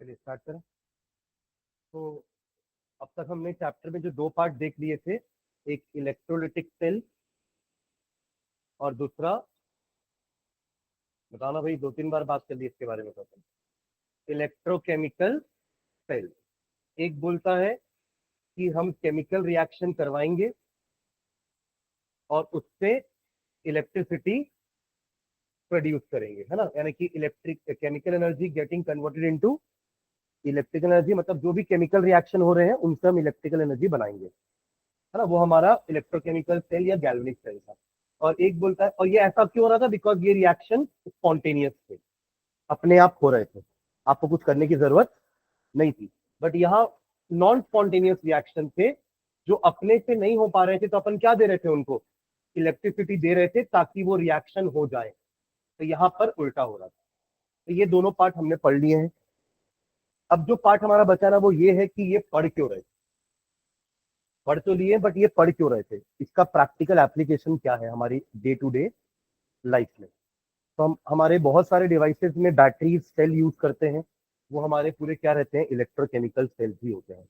चलिए स्टार्ट करें। तो अब तक हमने चैप्टर में जो दो पार्ट देख लिए थे, एक इलेक्ट्रोलिटिक सेल और दूसरा बताना भाई, 2-3 बार बात कर ली इसके बारे में। तो इलेक्ट्रोकेमिकल सेल एक बोलता है कि हम केमिकल रिएक्शन करवाएंगे और उससे इलेक्ट्रिसिटी प्रोड्यूस करेंगे, है ना। यानी कि electric chemical energy getting converted into electrical energy, मतलब जो भी केमिकल रिएक्शन हो रहे हैं उनसे हम इलेक्ट्रिकल एनर्जी बनाएंगे, है ना। वो हमारा इलेक्ट्रोकेमिकल सेल या गैल्वेनिक सेल था। और एक बोलता है, और ये ऐसा क्यों हो रहा था, बिकॉज ये रिएक्शन स्पॉन्टेनियस थे, अपने आप हो रहे थे, आपको कुछ करने की जरूरत नहीं थी। बट यहाँ नॉन स्पॉन्टेनियस रिएक्शन थे जो अपने से नहीं हो पा रहे थे, तो अपन क्या दे रहे थे उनको, इलेक्ट्रिसिटी दे रहे थे ताकि वो रिएक्शन हो जाए। तो यहाँ पर उल्टा हो रहा था। तो ये दोनों पार्ट हमने पढ़ लिए हैं। अब जो पार्ट हमारा बचा ना वो ये है कि ये पढ़ क्यों रहे थे। पढ़ तो लिए बट ये पढ़ क्यों रहे थे, इसका प्रैक्टिकल एप्लीकेशन क्या है हमारी डे टू डे लाइफ में। तो हम हमारे बहुत सारे डिवाइसेस में बैटरी सेल यूज करते हैं, वो हमारे पूरे क्या रहते हैं, इलेक्ट्रोकेमिकल सेल्स ही होते हैं।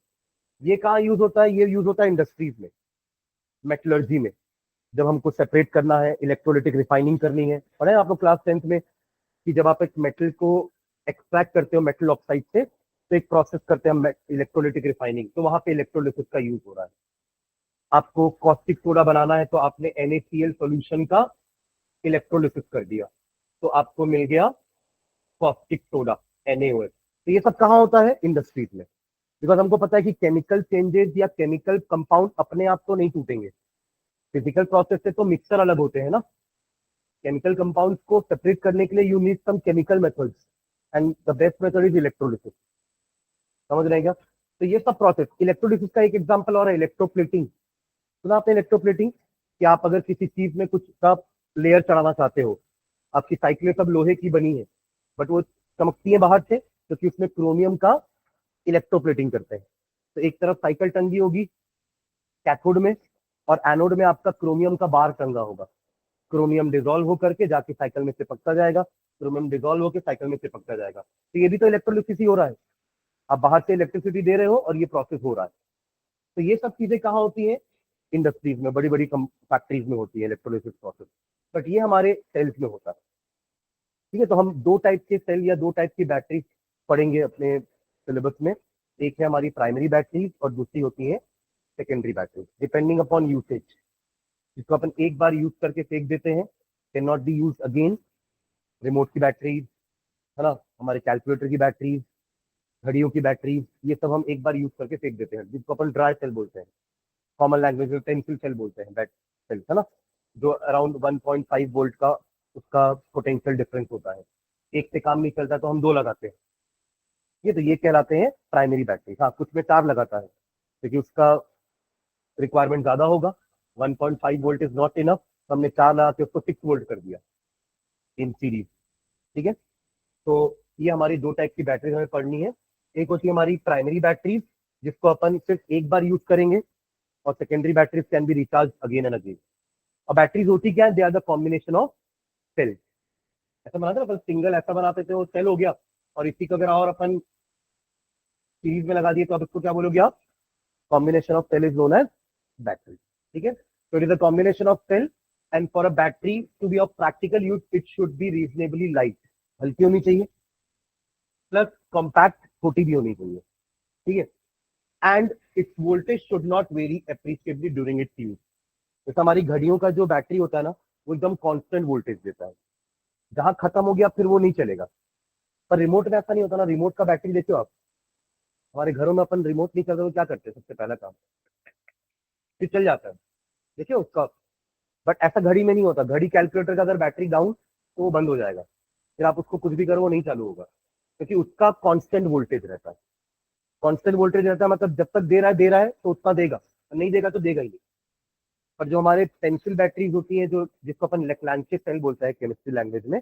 ये कहाँ यूज होता है, ये यूज होता है इंडस्ट्रीज में, मेटलर्जी में। जब हमको सेपरेट करना है, इलेक्ट्रोलिटिक रिफाइनिंग करनी है, पढ़े आप लोग क्लास 10th में कि जब आप एक मेटल को एक्सट्रैक्ट करते हो मेटल ऑक्साइड से, तो एक प्रोसेस करते हैं इलेक्ट्रोलिटिक रिफाइनिंग, तो वहां पे इलेक्ट्रोलिसिस का यूज हो रहा है। आपको कॉस्टिक सोडा बनाना है तो आपने NaCl सॉल्यूशन का इलेक्ट्रोलिसिस कर दिया, तो आपको मिल गया कॉस्टिक सोडा NaOH। तो ये सब कहाँ होता है, इंडस्ट्रीज में। बिकॉज हमको पता है कि केमिकल चेंजेस या केमिकल कंपाउंड अपने आप तो नहीं टूटेंगे, फिजिकल प्रोसेस से तो मिक्सर अलग होते हैं ना। केमिकल कंपाउंड्स को सेपरेट करने के लिए you need some chemical methods, and the best method is electrolysis. समझ रहे हैं क्या। तो ये सब प्रोसेस, इलेक्ट्रोलिसिस का एक एग्जांपल और है इलेक्ट्रोप्लेटिंग। सुना आपने इलेक्ट्रोप्लेटिंग, कि आप अगर किसी चीज में कुछ का लेयर चढ़ाना चाहते हो, आपकी साइकिलें सब लोहे की बनी है बट वो चमकती है बाहर से क्योंकि उसमें क्रोमियम का इलेक्ट्रोप्लेटिंग करते हैं। तो एक तरफ साइकिल टंगी होगी कैथोड में, और एनोड में आपका क्रोमियम का बार टंगा होगा। क्रोमियम डिजोल्व होकर के जाके साइकिल में चिपकता जाएगा, क्रोमियम डिजोल्व होकर साइकिल में चिपकता जाएगा। तो ये भी तो इलेक्ट्रोलिसिस ही हो रहा है, आप बाहर से इलेक्ट्रिसिटी दे रहे हो और ये प्रोसेस हो रहा है। तो ये सब चीजें कहाँ होती है, इंडस्ट्रीज में, बड़ी बड़ी फैक्ट्रीज में होती है इलेक्ट्रोलिसिस प्रोसेस। बट ये हमारे सेल्स में होता है। ठीक है, तो हम दो टाइप के सेल या दो टाइप की बैटरी पढ़ेंगे अपने सिलेबस में। एक है हमारी प्राइमरी बैटरीज और दूसरी होती है secondary battery, depending upon usage. जिसको अपन एक बार यूज करके फेंक देते हैं, can not B use again. Remote की बैटरीज, है ना, हमारे कैलकुलेटर की बैटरीज, घड़ियों की बैटरीज, ये सब हम एक बार यूज करके फेंक देते हैं, जिसको अपन ड्राई सेल बोलते हैं। कॉमन लैंग्वेज में पेंसिल सेल बोलते हैं, बैट सेल, है ना, जो अराउंड 1.5 वोल्ट का उसका पोटेंशियल डिफरेंस होता है। एक से काम नहीं चलता तो हम दो लगाते हैं। तो ये कहलाते हैं प्राइमरी बैटरी। हाँ, कुछ में 4 लगाता है क्योंकि उसका रिक्वायरमेंट ज्यादा होगा। 1.5 वोल्ट इज नॉट इनफ, हमने 4 लगा के उसको 6 वोल्ट कर दिया इन सीरीज। ठीक है, तो ये हमारी दो टाइप की बैटरी हमें पढ़नी है। एक होती है हमारी प्राइमरी बैटरीज, जिसको अपन सिर्फ एक बार यूज करेंगे, और secondary batteries can be recharge again and again. और बैटरीज होती क्या है, they are the combination of cell. ऐसा बनाते ना अपन, सिंगल ऐसा बनाते थे, वो सेल हो गया, और इसी को अगर और अपन सीरीज में लगा दिए तो अब इसको क्या बोलोगे आप, combination of cell is known as battery. ठीक है, तो it is a combination of cell, and for a battery to be of practical use it should be reasonably light, हल्की होनी चाहिए, प्लस कॉम्पैक्ट, छोटी भी होनी चाहिए। ठीक है, and its voltage should not vary appreciably during its use. जैसे हमारी घड़ियों का जो बैटरी होता है ना, वो एकदम कांस्टेंट वोल्टेज देता है, जहां खत्म हो गया फिर वो नहीं चलेगा। पर रिमोट में ऐसा नहीं होता ना, रिमोट का बैटरी देखो आप, हमारे घरों में अपन रिमोट नहीं करते तो क्या करते हैं, सबसे पहला काम फिर चल जाता है, देखिए उसका। बट ऐसा घड़ी में नहीं होता, घड़ी कैलकुलेटर का अगर बैटरी डाउन तो वो बंद हो जाएगा, फिर आप उसको कुछ भी करो वो नहीं चालू होगा, क्योंकि उसका कांस्टेंट वोल्टेज रहता है। कांस्टेंट वोल्टेज रहता है मतलब जब तक दे रहा है तो उतना देगा, नहीं देगा तो देगा ही नहीं। पर जो हमारे पेंसिल बैटरीज होती है, जो जिसको अपन लेक्लांचे सेल बोलते हैं केमिस्ट्री लैंग्वेज में,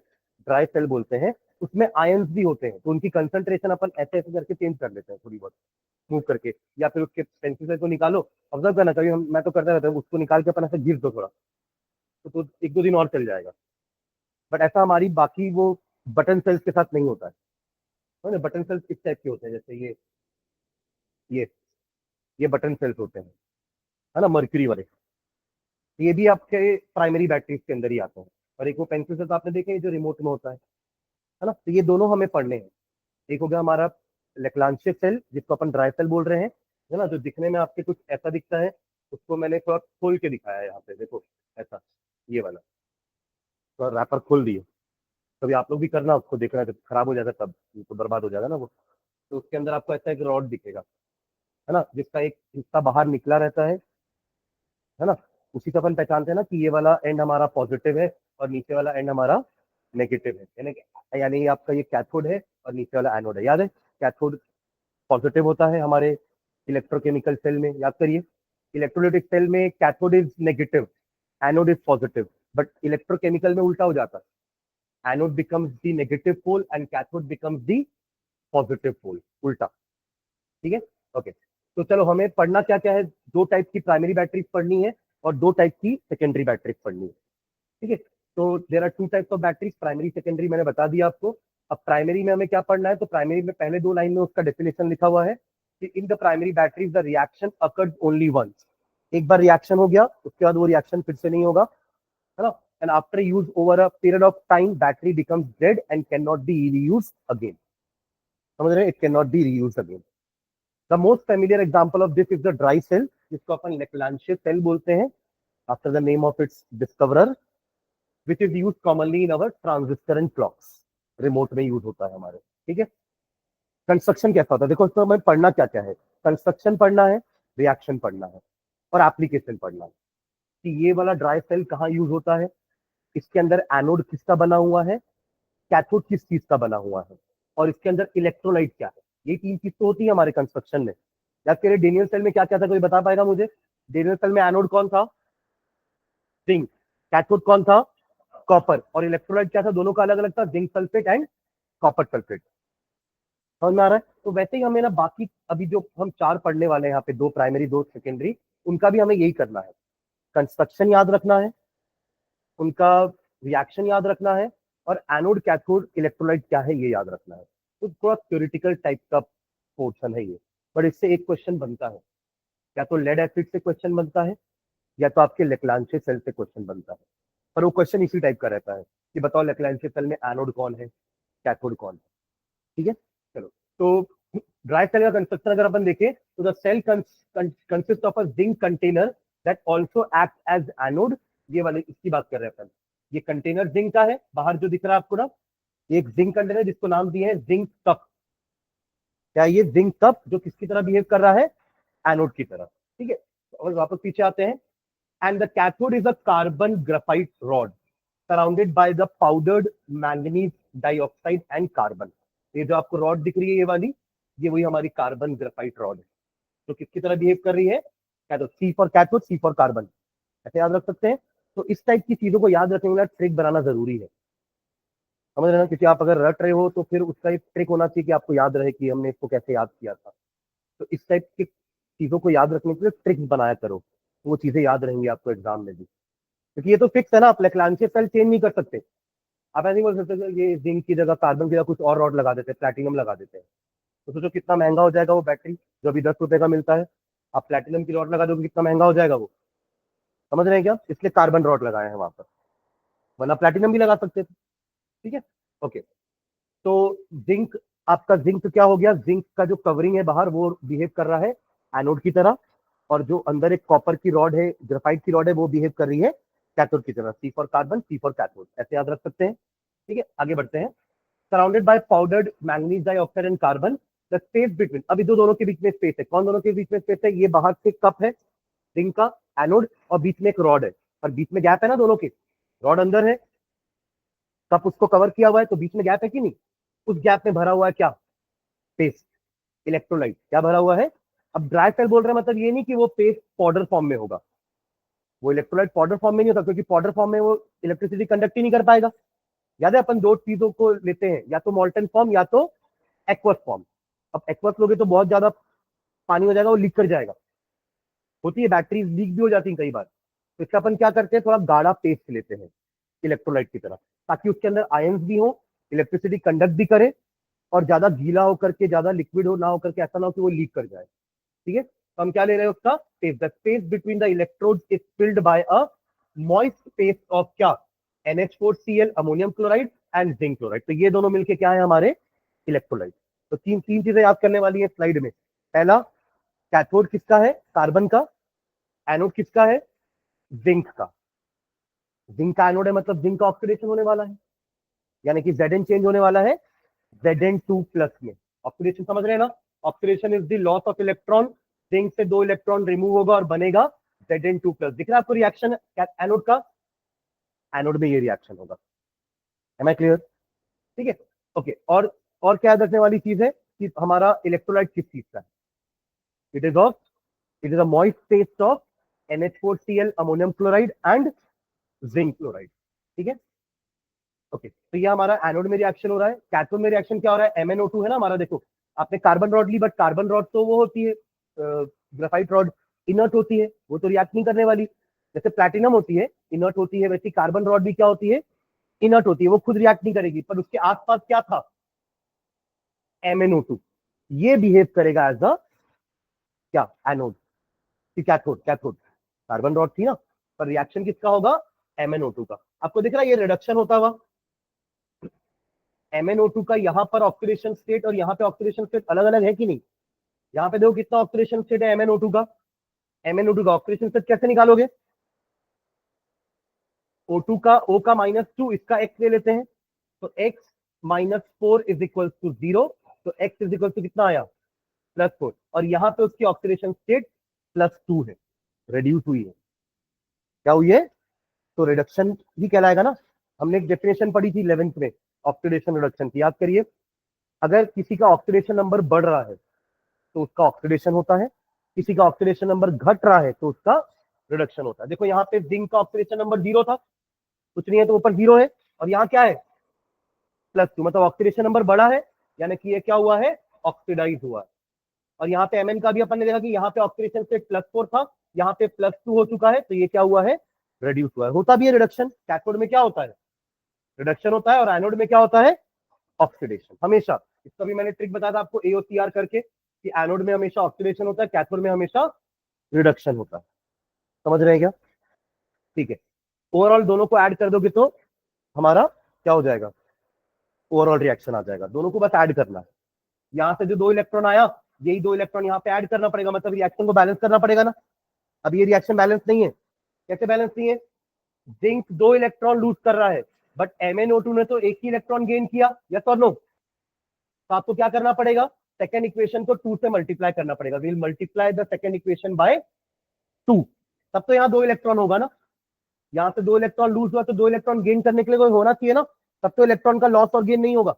ड्राई सेल बोलते हैं, उसमें आयंस भी होते हैं, तो उनकी कंसंट्रेशन अपन ऐसे ऐसे करके चेंज कर लेते हैं, थोड़ी बहुत मूव करके, या फिर उसके पेंसिल सेल को निकालो। ऑब्जर्व करना, कभी मैं तो करता रहता हूँ, उसको निकाल के अपन ऐसे गिर दो थोड़ा, तो 1-2 दिन और चल जाएगा। बट ऐसा हमारी बाकी वो बटन सेल्स के साथ नहीं होता है। बटन सेल्स किस टाइप के होते हैं, जैसे ये ये बटन सेल्स होते हैं, है ना, मर्क्यूरी वाले। ये भी आपके प्राइमरी बैटरीज के अंदर ही आते हैं। और एक वो पेंसिल सेल्स आपने देखे हैं जो रिमोट में होता है ना। तो ये दोनों हमें पढ़ने हैं। एक हो गया हमारा लेक्लांशिया सेल, जिसको अपन ड्राई सेल बोल रहे हैं, है ना, जो दिखने में आपके कुछ ऐसा दिखता है। उसको मैंने थोड़ा खोल के दिखाया है यहाँ पे, देखो ऐसा, ये वाला तो रैपर खोल दिए। कभी आप लोग भी करना, उसको देखना, जब खराब हो जाएगा तब तो बर्बाद हो जाएगा ना वो। तो उसके अंदर आपको ऐसा एक रॉड दिखेगा, है ना, जिसका एक हिस्सा बाहर निकला रहता है ना। उसी से अपन पहचानते हैं ना कि ये वाला एंड हमारा पॉजिटिव है और नीचे वाला एंड हमारा नेगेटिव है, यानी ये आपका ये कैथोड है और नीचे वाला एनोड है। याद है, कैथोड पॉजिटिव होता है हमारे इलेक्ट्रोकेमिकल सेल में, याद करिए। इलेक्ट्रोलाइटिक सेल में cathode is negative, anode is positive, but electrochemical में उल्टा हो जाता है। Anode becomes the negative pole and cathode becomes the positive pole, उल्टा। ठीक है, ओके। तो चलो हमें पढ़ना क्या क्या है, दो टाइप की प्राइमरी बैटरीज पढ़नी है और दो टाइप की सेकेंडरी बैटरीज पढ़नी है। ठीक है, तो there are two types of batteries, primary secondary मैंने बता दिया आपको। अब प्राइमरी में हमें क्या पढ़ना है, तो प्राइमरी में पहले दो लाइन में उसका डेफिनेशन लिखा हुआ है कि in the primary batteries the reaction occurs only once. एक बार रिएक्शन हो गया, उसके बाद वो रिएक्शन फिर से नहीं होगा, है ना। And after use over a period of time battery becomes dead and can not be reused again. समझ रहे हैं, it can not be reused again. The most familiar example of this is the dry cell, जिसको अपन Leclanche cell बोलते हैं, after the name of its discoverer, which is use commonly in our transistor and clocks. Remote में यूज होता है हमारे। ठीक है, कंस्ट्रक्शन कैसा होता है, देखो इसमें हमें पढ़ना क्या क्या है। कंस्ट्रक्शन पढ़ना है, रिएक्शन पढ़ना है और एप्लीकेशन पढ़ना है कि ये वाला ड्राई सेल कहाँ यूज होता है, इसके अंदर एनोड किसका बना हुआ है, कैथोड किस चीज का बना हुआ है, और इसके अंदर इलेक्ट्रोलाइट क्या है। ये तीन चीज तो होती है हमारे कंस्ट्रक्शन में। याद करिए, डेनियल सेल में क्या क्या था, कोई बता पाएगा मुझे? डेनियल सेल में एनोड कौन था? जिंक। कैथोड कौन था? कॉपर। और इलेक्ट्रोलाइट क्या था? दोनों का अलग अलग था, zinc sulphate and copper sulphate. समझ में आ रहा है? तो वैसे ही हमें ना बाकी अभी जो हम चार पढ़ने वाले हैं यहाँ पे, दो प्राइमरी दो सेकेंडरी, उनका भी हमें यही करना है। कंस्ट्रक्शन याद रखना है, उनका रिएक्शन याद रखना है, और एनोड कैथोड इलेक्ट्रोलाइट क्या है ये याद रखना है। तो थोड़ा थ्योरेटिकल टाइप का पोर्शन है ये, बट इससे एक क्वेश्चन बनता है, या तो लेड एसिड से क्वेश्चन बनता है या तो आपके लेक्लांशिया सेल से क्वेश्चन बनता है। पर वो क्वेश्चन इसी टाइप का रहता है कि बताओ लेक्लांशिया सेल में एनोड कौन है, कैथोड कौन है। ठीक है, चलो। तो ड्राई सेल का कंस्ट्रक्शन अगर अपन देखें तो the cell consist of a zinc container that also act as anode. ये वाले इसकी बात कर रहे हैं अपन। ये कंटेनर जिंक का है, बाहर जो दिख रहा है आपको ना, ये एक जिंक कंटेनर जिसको नाम दिए है जिंक कप। क्या ये जिंक कप जो किसकी तरह बिहेव कर रहा है? एनोड की तरह। ठीक है, और वापस पीछे आते हैं। And the cathode is a carbon graphite rod surrounded by the powdered manganese dioxide and carbon. ये जो आपको रॉड दिख रही है ये वाली, ये वही हमारी कार्बन ग्राफाइट रॉड है, जो किसकी तरह बिहेव कर रही है? Cathode, C for cathode, C for carbon, ऐसे याद रख सकते हैं। तो इस टाइप की चीजों को याद रखने के लिए ट्रिक बनाना जरूरी है। समझ रहे ना, क्योंकि आप अगर रट रहे हो तो फिर उसका एक ट्रिक होना चाहिए कि आपको याद रहे कि हमने इसको कैसे याद किया था। तो इस टाइप की चीजों को याद रखने के लिए ट्रिक्स बनाया करो, तो वो चीजें याद रहेंगी आपको एग्जाम में भी। क्योंकि ये तो फिक्स है ना, आप लेक्लांशिया सेल चेंज नहीं कर सकते। आप ऐसे नहीं बोल सकते कि ये जिंक की जगह कार्बन की जगह कुछ और रॉड लगा देते हैं, प्लैटिनम लगा देते हैं। तो सोचो कितना महंगा हो जाएगा वो बैटरी, जो अभी 10 रुपए का मिलता है। आप प्लैटिनम की रॉड लगा दोगे, कितना महंगा हो जाएगा वो। समझ रहे हैं क्या? इसलिए कार्बन रॉड लगाए हैं वहां पर, वरना प्लैटिनम भी लगा सकते थे। ठीक है, ओके। तो जिंक, आपका जिंक क्या हो गया? जिंक का जो कवरिंग है बाहर वो बिहेव कर रहा है एनोड की तरह, और जो अंदर एक कॉपर की रॉड है, ग्रेफाइट की रॉड है, वो बिहेव कर रही है कैथोड की तरह। C for carbon, C for cathode, ऐसे याद रख सकते हैं। ठीक है, आगे बढ़ते हैं। Surrounded by powdered manganese dioxide and carbon, the space between, अभी दोनों के बीच में स्पेस है। कौन दोनों के बीच में स्पेस है? ये बाहर से कप है जिंक का, एनोड, और बीच में एक रॉड है, और बीच में गैप है ना दोनों के। रॉड अंदर है, कप उसको कवर किया हुआ है, तो बीच में गैप है कि नहीं? उस गैप में भरा हुआ है क्या? Paste, electrolyte. क्या भरा हुआ है? अब ड्राई सेल बोल रहे हैं, मतलब ये नहीं कि वो पेस्ट पाउडर फॉर्म में होगा, वो इलेक्ट्रोलाइट पाउडर फॉर्म में नहीं होता, क्योंकि पाउडर फॉर्म में वो इलेक्ट्रिसिटी कंडक्ट ही नहीं कर पाएगा। याद है, अपन दो चीजों को लेते हैं, या तो मॉल्टन फॉर्म या तो एक्वस फॉर्म। अब एक्वस लोगे तो बहुत ज्यादा पानी हो जाएगा, वो लीक कर जाएगा। होती है, बैटरीज लीक भी हो जाती है कई बार। तो इसका अपन क्या करते हैं, थोड़ा गाढ़ा पेस्ट लेते हैं इलेक्ट्रोलाइट की तरह, ताकि उसके अंदर आयंस भी हो, इलेक्ट्रिसिटी कंडक्ट भी करे, और ज्यादा गीला होकर के, ज्यादा लिक्विड हो ना होकर के, ऐसा ना हो कि वो लीक कर जाए। ठीक है, तो हम क्या ले रहे हैं उसका space. The space between the electrode is filled by a moist space of क्या, NH4Cl ammonium chloride and zinc chloride. तो ये दोनों मिलके क्या है हमारे इलेक्ट्रोलाइट। तो तीन तीन चीजें याद करने वाली है स्लाइड में। पहला, कैथोड किसका है, कार्बन का। एनोड किसका है, जिंक का। जिंक का एनोड है, मतलब जिंक का ऑक्सीडेशन होने वाला है, यानी कि Zn चेंज होने वाला है Zn2 प्लस में। ऑक्सीडेशन समझ रहे हैं ना, oxidation is the loss of electron. Zinc से 2 इलेक्ट्रॉन रिमूव होगा और बनेगा Zn2 प्लस। दिख रहा है आपको रिएक्शन एनोड का, एनोड में ये रिएक्शन होगा। Am I clear? ठीक है, ओके। और क्या याद रखने वाली चीज है कि हमारा इलेक्ट्रोलाइट किस चीज का है, it is of, it is a moist paste of NH4Cl ammonium chloride and zinc chloride. ठीक है, ओके। तो ये हमारा एनोड में रिएक्शन हो रहा है। कैथोड में रिएक्शन क्या हो रहा है, MnO2 है ना हमारा। देखो, आपने कार्बन रॉड ली, बट कार्बन रॉड तो वो होती है ग्राफाइट रॉड, इनर्ट होती है, वो तो रिएक्ट नहीं करने वाली। जैसे प्लैटिनम होती है, इनर्ट होती है, वैसे कार्बन रॉड भी क्या होती है, इनर्ट होती है, वो खुद रिएक्ट नहीं करेगी। पर उसके आसपास क्या था, MnO2, ये बिहेव करेगा एज अ क्या, anode. Cathode, cathode carbon rod थी ना, पर रिएक्शन किसका होगा, MnO2 का। आपको दिख रहा है ये रिडक्शन होता हुआ। MnO2 का यहाँ पर ऑक्सीडेशन स्टेट और यहाँ पे ऑक्सीडेशन स्टेट अलग अलग है कि नहीं। यहाँ पे देखो कितना ऑक्सीडेशन स्टेट है MnO2 का। MnO2 का ऑक्सीडेशन स्टेट कैसे निकालोगे, O2 का, O का -2, इसका x ले लेते हैं, तो x -4 इज इक्वल टू 0। तो x इज इक्वल टू कितना आया, +4। और यहाँ पे उसकी ऑक्सीडेशन स्टेट +2 है, रिड्यूस हुई है। क्या हुई है, तो रिडक्शन ही कहलाएगा ना। हमने एक डेफिनेशन पढ़ी थी 11th में ऑक्सीडेशन रिडक्शन की, याद करिए। अगर किसी का ऑक्सीडेशन नंबर बढ़ रहा है तो उसका ऑक्सीडेशन होता है, किसी का ऑक्सीडेशन नंबर घट रहा है तो उसका रिडक्शन होता है। देखो यहाँ पे जिंक का ऑक्सीडेशन नंबर 0 था, कुछ नहीं है तो ऊपर 0 है, और यहाँ क्या है, +2, मतलब ऑक्सीडेशन नंबर बढ़ा है, यानी कि ये क्या हुआ है, ऑक्सीडाइज हुआ है। और यहाँ पे Mn का भी अपन ने देखा कि यहाँ पे ऑक्सीडेशन स्टेट +4 था, यहाँ पे +2 हो चुका है, तो ये क्या हुआ है, रिड्यूस हुआ है। होता भी है रिडक्शन, कैथोड में क्या होता है, रिडक्शन होता है, और एनोड में क्या होता है, ऑक्सीडेशन हमेशा। इसका भी मैंने ट्रिक बताया था आपको AOCR करके, कि एनोड में हमेशा ऑक्सीडेशन होता है, कैथोड में हमेशा रिडक्शन होता है। समझ रहे हैं क्या? ठीक है, ओवरऑल दोनों को ऐड कर दोगे तो हमारा क्या हो जाएगा, ओवरऑल रिएक्शन आ जाएगा। दोनों को बस ऐड करना है। यहां से जो 2 इलेक्ट्रॉन आया, यही 2 इलेक्ट्रॉन यहाँ पे ऐड करना पड़ेगा, मतलब रिएक्शन को बैलेंस करना पड़ेगा ना। अब ये रिएक्शन बैलेंस नहीं है, कैसे बैलेंस नहीं है, जिंक 2 इलेक्ट्रॉन लूज कर रहा है, बट MnO2 ने तो एक ही इलेक्ट्रॉन गेन किया, यस और नो। तो आपको क्या करना पड़ेगा, सेकेंड इक्वेशन को 2 से मल्टीप्लाई करना पड़ेगा। Will multiply the second equation by 2, तब तो यहाँ 2 इलेक्ट्रॉन होगा ना। यहाँ से 2 इलेक्ट्रॉन लूज हुआ, तो 2 इलेक्ट्रॉन गेन करने के लिए कोई होना चाहिए ना, तब तो इलेक्ट्रॉन का लॉस और गेन नहीं होगा।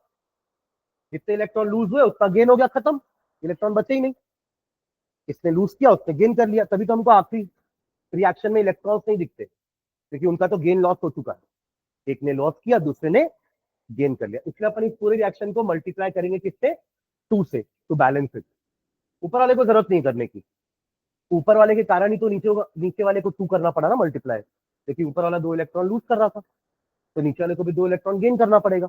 जितने इलेक्ट्रॉन लूज हुए उतना गेन हो गया, खत्म, इलेक्ट्रॉन बचे ही नहीं। इसने लूज किया, उसने गेन कर लिया, तभी तो हमको आखिरी रिएक्शन में इलेक्ट्रॉन्स नहीं दिखते, क्योंकि उनका तो गेन लॉस हो चुका है। एक ने लॉस किया, दूसरे ने गेन कर लिया। इसलिए अपन इस पूरे रिएक्शन को मल्टीप्लाई करेंगे किससे, 2 से, टू बैलेंस इट। ऊपर वाले को जरूरत नहीं करने की, ऊपर वाले के कारण ही तो नीचे वाले को 2 करना पड़ा ना मल्टीप्लाई, क्योंकि ऊपर वाला 2 इलेक्ट्रॉन लूज कर रहा था, तो नीचे वाले को भी 2 इलेक्ट्रॉन गेन करना पड़ेगा।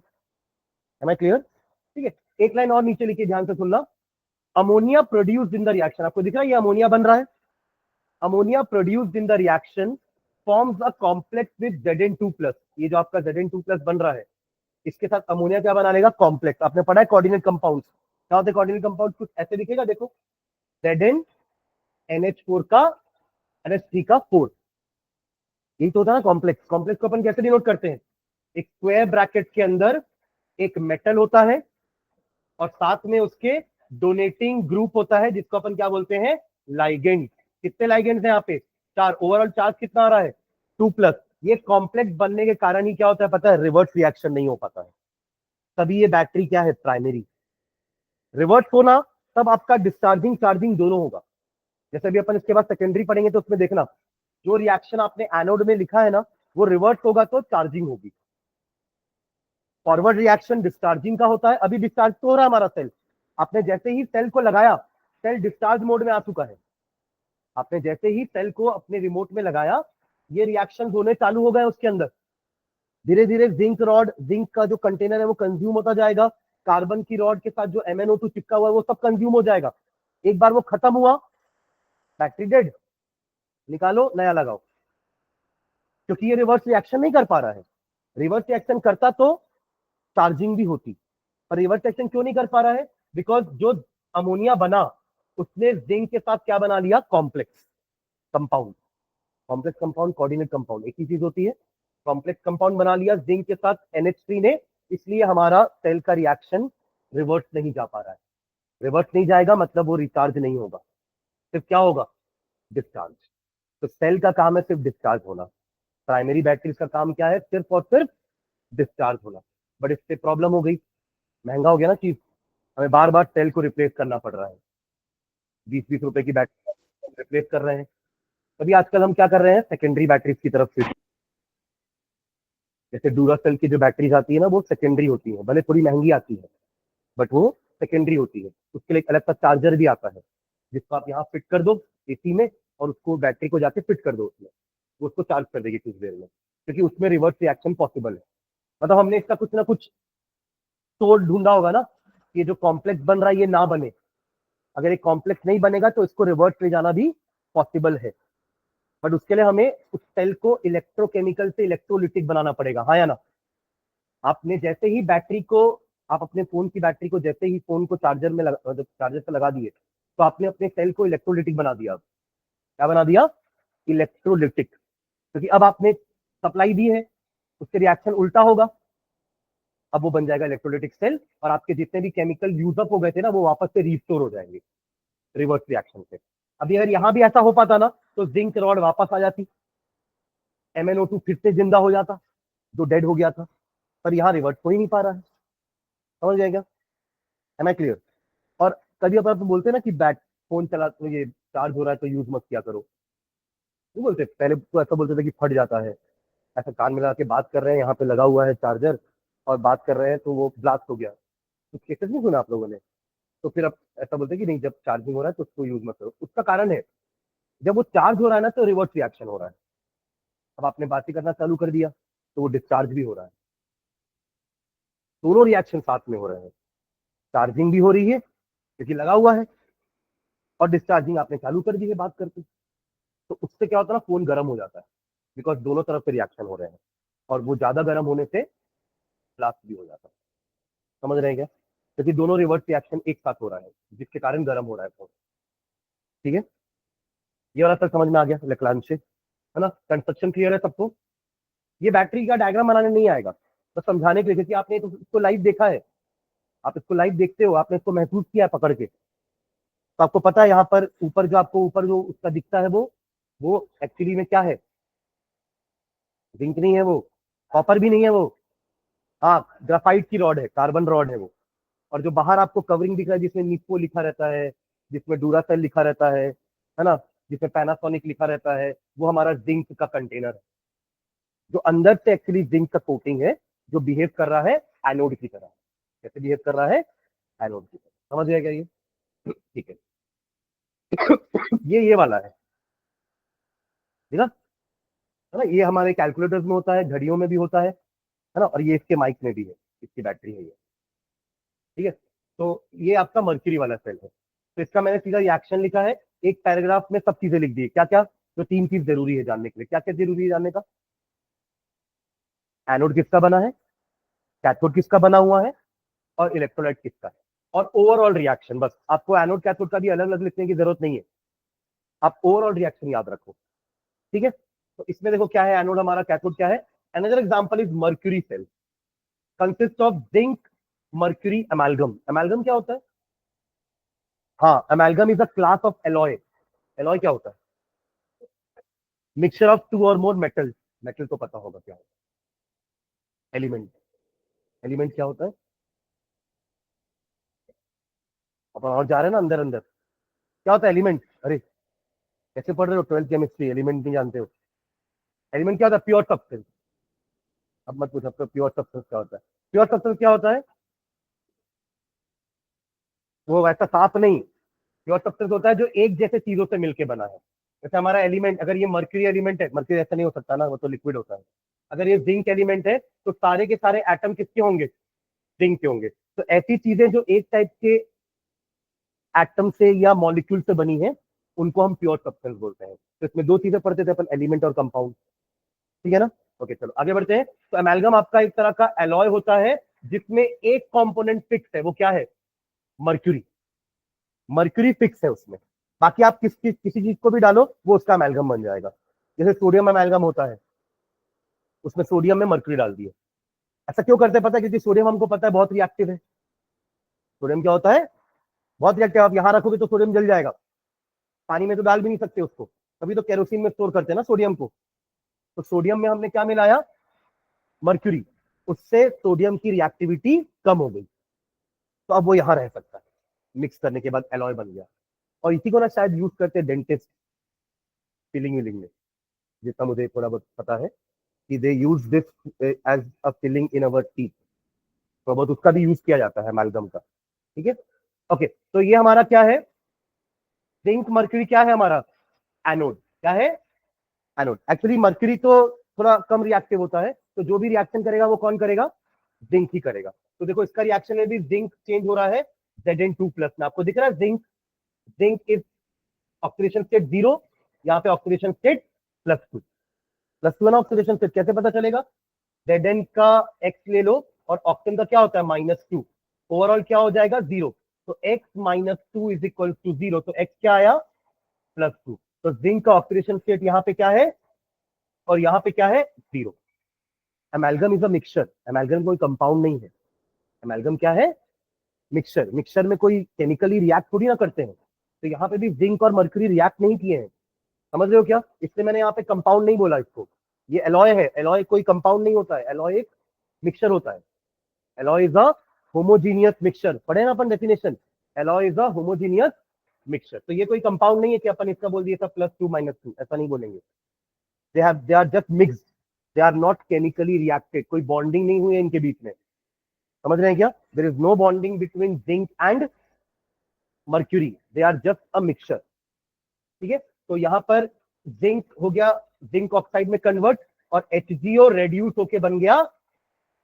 Am I clear? ठीक है, एक लाइन और नीचे लिखिए, ध्यान से सुनना। Ammonia produced in the reaction, आपको दिख रहा है ये अमोनिया बन रहा है। Ammonia produced in the reaction forms a complex with Zn2 plus. ये जो आपका Zn2 प्लस बन रहा है, इसके साथ अमोनिया क्या बना लेगा, कॉम्प्लेक्स। आपने पढ़ा है कोऑर्डिनेट कंपाउंड, क्या होते हैं कोऑर्डिनेट कंपाउंड, कुछ ऐसे दिखेगा, देखो Zn NH4 का NH3 का 4, यही तो होता है ना कॉम्प्लेक्स। कॉम्प्लेक्स को अपन कैसे डिनोट करते हैं, एक स्क्वायर ब्रैकेट के अंदर एक मेटल होता है, और साथ में उसके डोनेटिंग ग्रुप होता है, जिसको अपन क्या बोलते हैं, लाइगेंड। कितने लाइगेंड्स हैं यहाँ पे, 4। ओवरऑल चार्ज कितना आ रहा है, 2+। ये कॉम्प्लेक्स बनने के कारण ही क्या होता है पता है, रिवर्स रिएक्शन नहीं हो पाता है। तभी ये बैटरी क्या है, प्राइमरी। रिवर्स होना तब आपका डिस्चार्जिंग चार्जिंग दोनों होगा। जैसे भी अपन इसके बाद सेकेंडरी पढ़ेंगे तो उसमें देखना, जो रिएक्शन आपने एनोड में लिखा है ना, वो रिवर्स होगा तो चार्जिंग होगी। फॉरवर्ड रिएक्शन डिस्चार्जिंग का होता है। अभी डिस्चार्ज तो हो रहा है हमारा सेल, आपने जैसे ही सेल को लगाया, सेल डिस्चार्ज मोड में आ चुका है। आपने जैसे ही सेल को अपने रिमोट में लगाया, ये रिएक्शन होने चालू हो गए उसके अंदर। धीरे धीरे जिंक रॉड, जिंक का जो कंटेनर है वो कंज्यूम होता जाएगा, कार्बन की रॉड के साथ जो MnO2 चिपका हुआ है वो सब कंज्यूम हो जाएगा। एक बार वो खत्म हुआ, बैटरी डेड, निकालो नया लगाओ, क्योंकि ये रिवर्स रिएक्शन नहीं कर पा रहा है। रिवर्स रिएक्शन करता तो चार्जिंग भी होती, पर रिवर्स रिएक्शन क्यों नहीं कर पा रहा है? बिकॉज जो अमोनिया बना उसने जिंक के साथ क्या बना लिया? Complex compound. Complex compound, coordinate compound एक ही चीज होती है। कॉम्प्लेक्स कंपाउंड बना लिया जिंक के साथ NH3 ने, इसलिए हमारा सेल का रिएक्शन रिवर्स नहीं जा पा रहा है। रिवर्स नहीं जाएगा मतलब वो रिचार्ज नहीं होगा, सिर्फ क्या होगा? डिस्चार्ज। तो सेल का काम है सिर्फ डिस्चार्ज होना, प्राइमरी बैटरीज का काम क्या है? सिर्फ और सिर्फ डिस्चार्ज होना। बट इससे प्रॉब्लम हो गई, महंगा हो गया ना चीज, हमें बार बार सेल को रिप्लेस करना पड़ रहा है। 20-20 रुपए की बैटरी रिप्लेस कर रहे हैं। तभी आजकल हम क्या कर रहे हैं? सेकेंडरी बैटरीज की तरफ से, जैसे डूरासेल की जो बैटरीज आती है ना, वो सेकेंडरी होती है, भले थोड़ी महंगी आती है बट वो सेकेंडरी होती है। उसके लिए एक अलग सा चार्जर भी आता है जिसको आप यहाँ फिट कर दो AC में, और उसको बैटरी को जाके फिट कर दो उसमें, वो उसको चार्ज कर देगी कुछ देर में, क्योंकि उसमें रिवर्स रिएक्शन पॉसिबल है। मतलब हमने इसका कुछ ना कुछ तोड़ ढूंढा होगा ना, ये जो कॉम्प्लेक्स बन रहा है ये ना बने। अगर एक कॉम्प्लेक्स नहीं बनेगा तो इसको रिवर्स ले जाना भी पॉसिबल है, बट उसके लिए हमें उस सेल को इलेक्ट्रोकेमिकल से इलेक्ट्रोलिटिक बनाना पड़ेगा, हाँ या ना? आपने जैसे ही बैटरी को, आप अपने फोन की बैटरी को जैसे ही फोन को चार्जर में चार्जर से लगा दिए, तो आपने अपने सेल को इलेक्ट्रोलिटिक बना दिया। क्या बना दिया? इलेक्ट्रोलिटिक। क्योंकि अब आपने सप्लाई दी है, उससे रिएक्शन उल्टा होगा, अब वो बन जाएगा इलेक्ट्रोलिटिक सेल, और आपके जितने भी केमिकल यूज अप हो गए थे ना, वो वापस से रिस्टोर हो जाएंगे रिवर्स रिएक्शन से। अभी अगर यहां भी ऐसा हो पाता ना, तो जिंक रॉड वापस आ जाती, MnO2 फिर से जिंदा हो जाता जो डेड हो गया था, पर यहाँ रिवर्ट हो ही नहीं पा रहा है। समझ जाएगा? Am I clear? और कभी अब आप बोलते हैं ना कि बैट फोन चला, ये चार्ज हो रहा है तो यूज मत किया करो, नहीं बोलते? पहले तो ऐसा बोलते थे कि फट जाता है, ऐसा कान मिला के बात कर रहे हैं, यहाँ पे लगा हुआ है चार्जर और बात कर रहे हैं तो वो ब्लास्ट हो गया। तो केसेस नहीं सुना आप लोगों ने? तो फिर अब ऐसा बोलते हैं कि नहीं, जब चार्जिंग हो रहा है तो उसको यूज मत करो। उसका कारण है, जब वो चार्ज हो रहा है ना तो रिवर्स रिएक्शन हो रहा है। अब आपने बात ही करना चालू कर दिया तो वो डिस्चार्ज भी हो रहा है, दोनों रिएक्शन साथ में हो रहे हैं। चार्जिंग भी हो रही है क्योंकि लगा हुआ है, और डिस्चार्जिंग आपने चालू कर दी है बात करके। तो उससे क्या होता है ना, फोन गर्म हो जाता है, बिकॉज दोनों तरफ से रिएक्शन हो रहे हैं, और वो ज्यादा गर्म होने से ब्लास्ट भी हो जाता है। समझ रहे हैं क्या? क्योंकि दोनों रिवर्स रिएक्शन एक साथ हो रहा है, जिसके कारण गर्म हो रहा है फोन। ठीक है, ये वाला सर समझ में आ गया लकलान से, है ना? कंस्ट्रक्शन क्लियर है सबको? ये बैटरी का डायग्राम बनाने नहीं आएगा, बस समझाने के लिए, क्योंकि आपने तो इसको लाइव देखा है, आप इसको लाइव देखते हो, आपने इसको महसूस किया है पकड़ के, तो आपको पता है यहाँ पर ऊपर जो आपको ऊपर जो उसका दिखता है वो एक्चुअली में क्या है? जिंक नहीं है वो, कॉपर भी नहीं है वो, हाँ ग्राफाइट की रॉड है, कार्बन रॉड है वो। और जो बाहर आपको कवरिंग दिख रहा है जिसमें निप्पो लिखा रहता है, जिसमें डूरासेल लिखा रहता है ना, जिसमें पैनासोनिक लिखा रहता है, वो हमारा जिंक का कंटेनर है, जो अंदर से एक्चुअली जिंक का कोटिंग है, जो बिहेव कर रहा है एनोड की तरह। कैसे बिहेव कर रहा है? एनोड की तरह। समझ गया क्या ये? ठीक है। ये वाला है, ठीक है ना? ये हमारे कैलकुलेटर्स में होता है, घड़ियों में भी होता है ना, और ये इसके माइक में भी है, इसकी बैटरी है ये। ठीक है, तो ये आपका मर्क्यूरी वाला सेल है। तो इसका मैंने सीधा रिएक्शन लिखा है, एक पैराग्राफ में सब चीजें लिख दी। क्या क्या? जो 3 चीज जरूरी है जानने के लिए। क्या क्या जरूरी है जानने का? एनोड किसका बना है, कैथोड किसका बना हुआ है, और इलेक्ट्रोलाइट किसका है, और ओवरऑल रिएक्शन। बस, आपको एनोड कैथोड का भी अलग अलग लिखने की जरूरत नहीं है, आप ओवरऑल रिएक्शन याद रखो। ठीक है, तो इसमें देखो क्या है, एनोड हमारा, कैथोड क्या है। Another example is mercury cell, consist of zinc mercury amalgam. Amalgam क्या होता है? हाँ, amalgam is a class of alloy. Alloy क्या होता है? मिक्सचर ऑफ टू और मोर मेटल। मेटल तो पता होगा क्या होता है। एलिमेंट, एलिमेंट क्या होता है? अपन और जा रहे हैं ना अंदर अंदर। क्या होता है एलिमेंट? अरे कैसे पढ़ रहे हो 12th केमिस्ट्री, एलिमेंट नहीं जानते हो? एलिमेंट क्या होता है? Pure substance. अब मत पूछो प्योर सब्सटेंस क्या होता है। प्योर सब्सटेंस क्या होता है? वो वैसा साफ नहीं, प्योर सब्सटेंस होता है जो एक जैसे चीजों से मिलकर बना है। जैसे हमारा एलिमेंट, अगर ये मर्क्यूरी एलिमेंट है, मर्क्यूरी ऐसा नहीं हो सकता ना, वो तो लिक्विड होता है। अगर ये जिंक एलिमेंट है तो सारे के सारे एटम किसके होंगे? जिंक के होंगे। तो ऐसी चीजें जो एक टाइप के एटम से या मॉलिक्यूल से बनी है उनको हम प्योर सब्सटेंस बोलते हैं। तो इसमें दो चीजें पढ़ते थे अपन, एलिमेंट और कंपाउंड, ठीक है ना। ओके चलो आगे बढ़ते हैं। तो एमेल्गम आपका एक तरह का एलॉय होता है जिसमें एक कंपोनेंट फिक्स है, वो क्या है, मर्क्यूरी। मर्क्यूरी फिक्स है उसमें, बाकी आप किसी चीज को भी डालो वो उसका एमेल्गम बन जाएगा। जैसे सोडियम एमेल्गम होता है, उसमें सोडियम में मर्क्यूरी डाल दिए। ऐसा क्यों करते हैं पता है, क्योंकि सोडियम हमको पता है बहुत रिएक्टिव है। सोडियम क्या होता है, बहुत रिएक्टिव। आप यहां रखोगे तो सोडियम जल जाएगा, पानी में तो डाल भी नहीं सकते उसको, तभी तो केरोसिन में स्टोर करते हैं ना सोडियम को। तो सोडियम में हमने क्या मिलाया, मर्क्यूरी, उससे सोडियम की रिएक्टिविटी कम हो गई, तो अब वो यहां रह सकता है। मिक्स करने के बाद एलॉय बन गया। और इसी को ना शायद यूज करते हैं डेंटिस्ट फिलिंग विलिंग में, जितना मुझे थोड़ा बहुत पता है कि they use this as a filling in our teeth, तो बहुत उसका भी यूज किया जाता है एमाल्गम का, ठीक है। ओके तो ये हमारा क्या है, जिंक मर्क्यूरी क्या है हमारा, एनोड। क्या है, एनोड। एक्चुअली मर्क्यूरी तो थोड़ा कम रिएक्टिव होता है, तो जो भी रिएक्शन करेगा वो कौन करेगा, जिंक ही करेगा। तो देखो इसका रिएक्शन में भी जिंक चेंज हो रहा है Zn2 प्लस में, आपको दिख रहा है zinc, zinc is oxidation state 0, यहाँ पे ऑक्सीडेशन स्टेट +2, +2 है ना ऑक्सीडेशन स्टेट। कैसे पता चलेगा, Zn का x ले लो और ऑक्सीजन का क्या होता है -2, ओवरऑल क्या हो जाएगा 0, तो x -2 इज इक्वल टू 0, तो x क्या आया +2। तो जिंक का ऑक्सीडेशन स्टेट यहाँ पे क्या है और यहाँ पे क्या है 0। एमेल्गम इज अ मिक्सचर, एमेल्गम कोई कंपाउंड नहीं है। एमेल्गम क्या है, मिक्सचर। मिक्सचर में कोई केमिकली रिएक्ट थोड़ी ना करते हैं, तो यहाँ पे भी जिंक और मर्क्यूरी रिएक्ट नहीं किए हैं, समझ रहे हो क्या, इसलिए मैंने यहाँ पे कंपाउंड नहीं बोला इसको। ये एलॉय है, एलॉय कोई कंपाउंड नहीं होता है, एलॉय एक मिक्सचर होता है। Alloy is a homogeneous mixture, पढ़े ना अपन definition, alloy is a homogeneous mixture. तो ये कोई कंपाउंड नहीं है कि अपन इसका बोल दिया था +2 -2, ऐसा नहीं बोलेंगे। They are just mixed, they are not chemically reacted, कोई बॉन्डिंग नहीं हुई है इनके बीच में, समझ रहे हैं क्या, there is no bonding between zinc and mercury, they are just a mixture, ठीक है। तो यहां पर जिंक हो गया जिंक ऑक्साइड में कन्वर्ट, और HgO रेड्यूस होके बन गया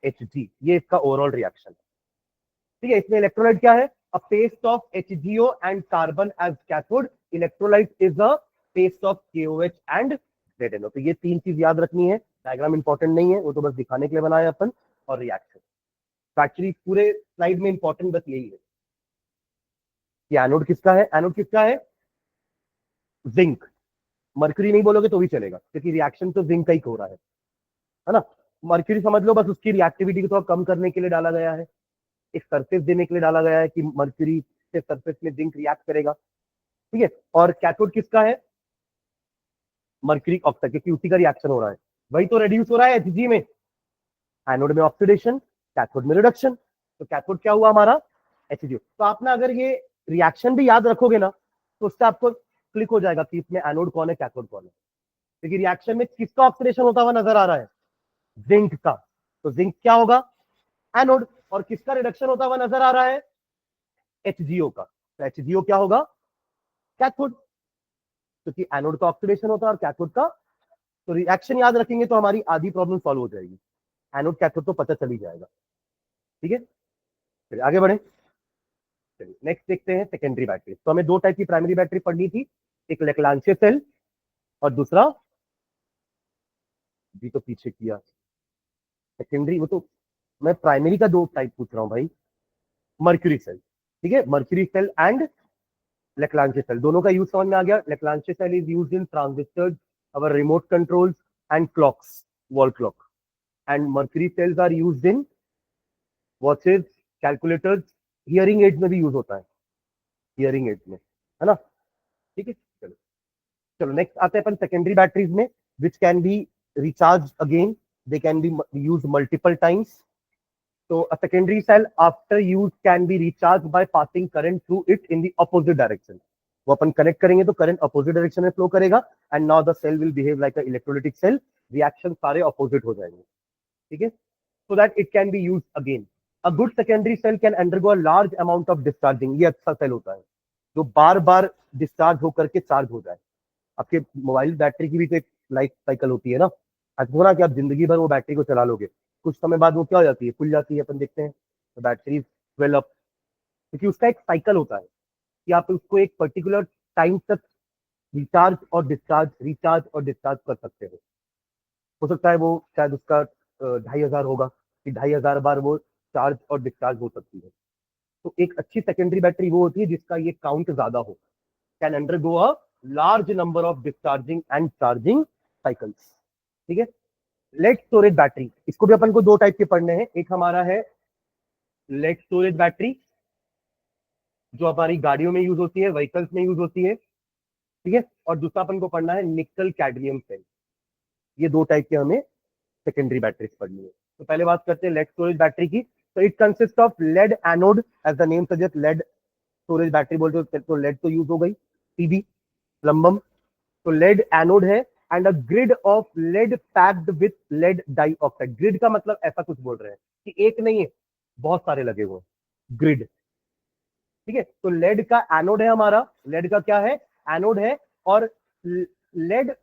Hg, ये इसका ओवरऑल रिएक्शन, ठीक है। इसमें इलेक्ट्रोलाइट क्या है, a paste of HgO and carbon as cathode, electrolyte is a paste of KOH and ZnO। तो ये तीन चीज याद रखनी है, डायग्राम इंपॉर्टेंट नहीं है, वो तो बस दिखाने के लिए बनाया अपन, और रिएक्शन। तो एक्चुअली पूरे स्लाइड में इंपॉर्टेंट बस यही है कि एनोड किसका है, एनोड किसका है, जिंक। मर्क्यूरी नहीं बोलोगे तो भी चलेगा, क्योंकि रिएक्शन तो जिंक का ही हो रहा है ना। मर्क्यूरी समझ लो बस उसकी रिएक्टिविटी को थोड़ा कम करने के लिए डाला गया है, एक सरफेस देने के लिए डाला गया है कि मर्क्यूरी से सरफेस में जिंक रिएक्ट करेगा, ठीक है। और कैथोड किसका है, मर्क्यूरी ऑक्साइड, क्योंकि उसी का रिएक्शन हो रहा है, वही तो रेड्यूस हो रहा है Hg में, एनोड में ऑक्सीडेशन, कैथोड में रिडक्शन। तो कैथोड क्या हुआ हमारा, HgO। तो आप ना अगर ये रिएक्शन भी याद रखोगे ना, तो उससे आपको क्लिक हो जाएगा कि इसमें एनोड कौन है कैथोड कौन है, क्योंकि रिएक्शन में किसका ऑक्सीडेशन होता हुआ नजर आ रहा है, जिंक का, तो जिंक क्या होगा, एनोड। और किसका रिडक्शन होता हुआ नजर आ रहा है, HgO का, तो HgO क्या होगा, कैथोड, क्योंकि एनोड का ऑक्सीडेशन होता है और कैथोड का। तो रिएक्शन याद रखेंगे तो हमारी आधी प्रॉब्लम सॉल्व हो जाएगी, एनोड कैथोड तो पता चल ही जाएगा, ठीक है। चलिए आगे बढ़े, चलिए नेक्स्ट देखते हैं सेकेंडरी बैटरी। तो हमें दो टाइप की प्राइमरी बैटरी पढ़नी थी, एक लेक्लांचे सेल और दूसरा भी तो पीछे किया सेकेंडरी, वो तो मैं प्राइमरी का दो टाइप पूछ रहा हूँ भाई, मर्क्यूरी सेल, ठीक है, mercury cell and Leclanche cell, दोनों का यूज समझ में आ गया। Leclanche cell is used in transistors, our remote controls and clocks, wall clock, and mercury cells are used in watches, calculators, hearing aids में भी यूज होता है, हियरिंग एड्स में, है ना, ठीक है। चलो चलो नेक्स्ट आते हैं अपन सेकेंडरी बैटरीज में, which can be recharge again, they can be use multiple times. तो a secondary cell after use can be recharged by passing current through it in the opposite direction, वो अपन connect करेंगे तो current opposite direction में flow करेगा, and now the cell will behave like a electrolytic cell, reaction सारे अपोजिट हो जाएंगे, ठीक है, so that it can be use again. A good secondary cell can undergo a large amount of discharging, ये अच्छा सेल होता है जो बार बार डिस्चार्ज होकर के चार्ज हो जाए। आपके मोबाइल बैटरी की भी तो एक लाइफ साइकिल होती है ना, ऐसा थोड़ा कि आप जिंदगी भर वो बैटरी को चला लोगे, कुछ समय बाद वो क्या हो जाती है, खुल जाती है, अपन देखते हैं। तो बैटरी डेवलप, क्योंकि उसका एक साइकिल होता है कि आप उसको एक पर्टिकुलर टाइम तक रिचार्ज और डिस्चार्ज, रिचार्ज और डिस्चार्ज कर सकते हो सकता है वो शायद उसका 2500 होगा कि 2500 बार वो चार्ज और डिस्चार्ज हो सकती है। तो एक अच्छी सेकेंडरी बैटरी वो होती है जिसका ये काउंट ज्यादा हो, can undergo a large number of discharging and charging cycles. ठीक है, लेड स्टोरेज बैटरी, इसको भी अपन को दो टाइप के पढ़ने हैं। एक हमारा है लेड स्टोरेज बैटरी जो हमारी गाड़ियों में यूज होती है, व्हीकल्स में यूज होती है। ठीक है, और दूसरा अपन को पढ़ना है निकल कैडमियम सेल। ये दो टाइप के हमें सेकेंडरी बैटरीज पढ़नी है। तो पहले बात करते हैं लेड स्टोरेज बैटरी की। तो it consist of lead anode, as the name suggest lead storage battery बोलते हो तो लेड तो यूज हो गई, पीबी प्लम्बम, तो लेड एनोड है and a grid of lead packed with lead dioxide. Grid का मतलब ऐसा कुछ बोल रहे हैं कि एक नहीं है, बहुत सारे लगे हुए ग्रिड। ठीक है, तो लेड का एनोड है हमारा, लेड का क्या है, एनोड है, और लेड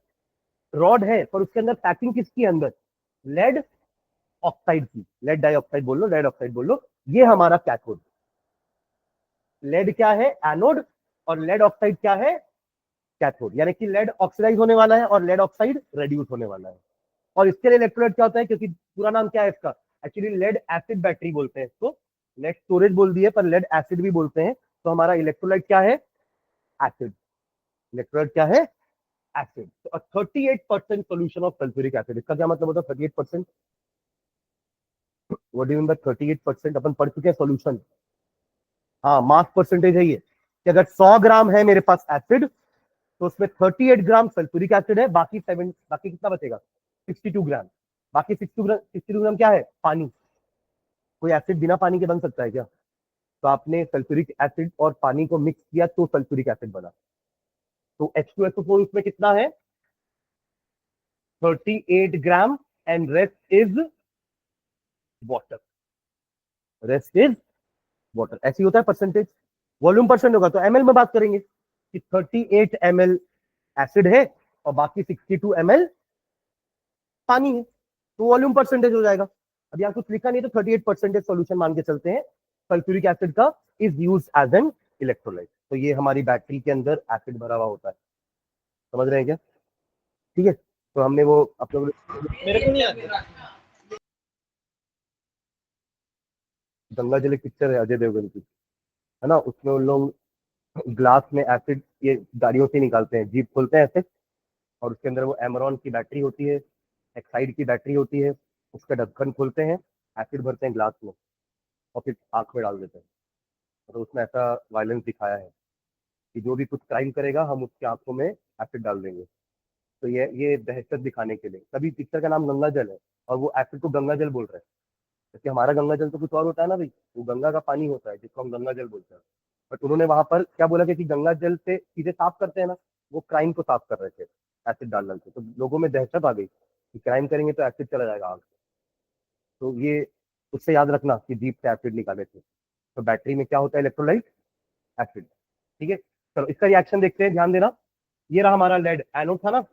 रॉड है, पर उसके अंदर पैकिंग किसकी अंदर, लेड ऑक्साइड की, लेड डाइऑक्साइड बोल लो, लेड ऑक्साइड बोल लो, ये हमारा कैथोड। लेड क्या है, एनोड, और लेड ऑक्साइड क्या है, कैथोड। यानी कि लेड ऑक्सीडाइज होने वाला है और लेड ऑक्साइड रेड्यूस होने वाला है। और इसके लिए इलेक्ट्रोलाइट क्या होता है, क्योंकि पूरा नाम क्या है इसका, एक्चुअली लेड एसिड बैटरी बोलते हैं इसको, लेड स्टोरेज बोल दिए पर लेड एसिड भी बोलते हैं। तो हमारा इलेक्ट्रोलाइट क्या है, एसिड। इलेक्ट्रोलाइट क्या है, एसिड। तो 38% सोल्यूशन ऑफ सल्फ्यूरिक एसिड, इसका क्या मतलब होता है 38%? What do you mean by 38%? अपन पढ़ चुके हैं सोल्यूशन, हाँ मास परसेंटेज है ये, कि अगर 100 ग्राम है मेरे पास एसिड तो उसमें 38 ग्राम सल्फ्यूरिक एसिड है, बाकी कितना बचेगा, 62 ग्राम। बाकी 62 ग्राम क्या है, पानी। कोई एसिड बिना पानी के बन सकता है क्या? तो आपने सल्फ्यूरिक एसिड और पानी को मिक्स किया तो सल्फ्यूरिक एसिड बना। तो H2SO4 उसमें कितना है, 38 gram, and rest is water, rest is water. ऐसी होता है परसेंटेज, वॉल्यूम परसेंट होगा तो एमएल में बात करेंगे कि 38 ml एसिड है और बाकी 62 ml पानी है, तो वॉल्यूम परसेंटेज हो जाएगा। अब यहाँ कुछ लिखा नहीं तो 38% सोल्यूशन मान के चलते हैं। सल्फ्यूरिक एसिड का is use as an electrolyte. तो ये हमारी बैटरी के अंदर एसिड भरा हुआ होता है, समझ रहे हैं क्या? ठीक है, तो हमने वो अपने मेरे को नहीं आता। गंगा जल एक पिक्चर है अजय देवगन की, है ना, उसमें उन लोग ग्लास में एसिड ये गाड़ियों से निकालते हैं, जीप खोलते हैं ऐसे, और उसके अंदर वो एमरॉन की बैटरी होती है, एक्साइड की बैटरी होती है, उसका ढक्कन खोलते हैं, एसिड भरते हैं ग्लास में और फिर आंख में डाल देते हैं। तो उसमें ऐसा वायलेंस दिखाया है कि जो भी कुछ क्राइम करेगा हम उसकी आंखों में एसिड डाल देंगे। तो ये दहशत दिखाने के लिए, तभी पिक्चर का नाम गंगा जल है, और वो एसिड को गंगा जल बोल रहे हैं। क्योंकि हमारा गंगा जल तो कुछ और होता है ना भाई, वो गंगा का पानी होता है जिसको हम गंगा जल बोलते हैं। बट उन्होंने वहां पर क्या बोला कि गंगा जल से सीधे साफ करते हैं ना, वो क्राइम को साफ कर रहे थे एसिड डाल डाल के। तो लोगों में दहशत आ गई कि क्राइम करेंगे तो एसिड चला जाएगा आग से। तो ये उससे याद रखना कि जीप से एसिड निकाले थे। तो बैटरी में क्या होता है, इलेक्ट्रोलाइट, एसिड। ठीक है, चलो इसका रिएक्शन देखते हैं, ध्यान देना। ये रहा हमारा लेड, एनोड था ना,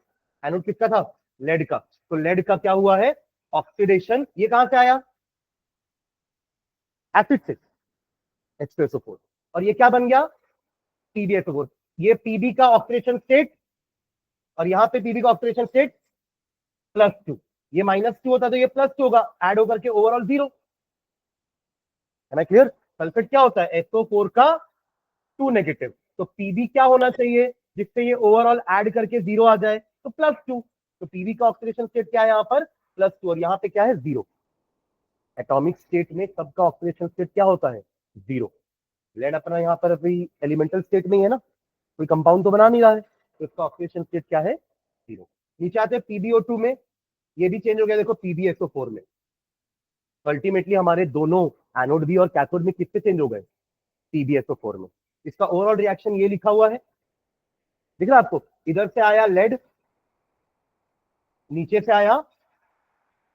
एनोड किसका था, लेड का। तो लेड का क्या हुआ है, ऑक्सीडेशन। ये कहां से आया, एसिड से, H2SO4। और ये क्या बन गया, PbSO4। ये पीबी का ऑक्सीडेशन स्टेट, और यहाँ पे पीबी का ऑक्सीडेशन स्टेट +2। ये -2 होता तो ये +2 होगा, ऐड होकर के ओवरऑल 0। है ना क्लियर? सल्फेट क्या होता है, SO4 का 2 नेगेटिव। तो पीबी क्या होना चाहिए जिससे ये ओवरऑल ऐड करके 0 आ जाए, तो +2। तो पीबी का ऑक्सीडेशन स्टेट क्या है यहाँ पर, +2, और यहाँ पे क्या है, 0। एटॉमिक स्टेट में सबका ऑक्सीडेशन स्टेट क्या होता है, 0। लेड अपना यहाँ पर अभी एलिमेंटल स्टेट में ही है ना, कोई कंपाउंड तो बना नहीं रहा है, तो इसका ऑक्सीडेशन स्टेट क्या है, 0। नीचे आते हैं PbO2 में, ये भी चेंज हो गया देखो PbSO4 में। अल्टीमेटली हमारे दोनों एनोड भी और कैथोड में किससे चेंज हो गए, PbSO4 में। इसका ओवरऑल रिएक्शन ये लिखा हुआ है, दिख रहा है आपको, इधर से आया लेड, नीचे से आया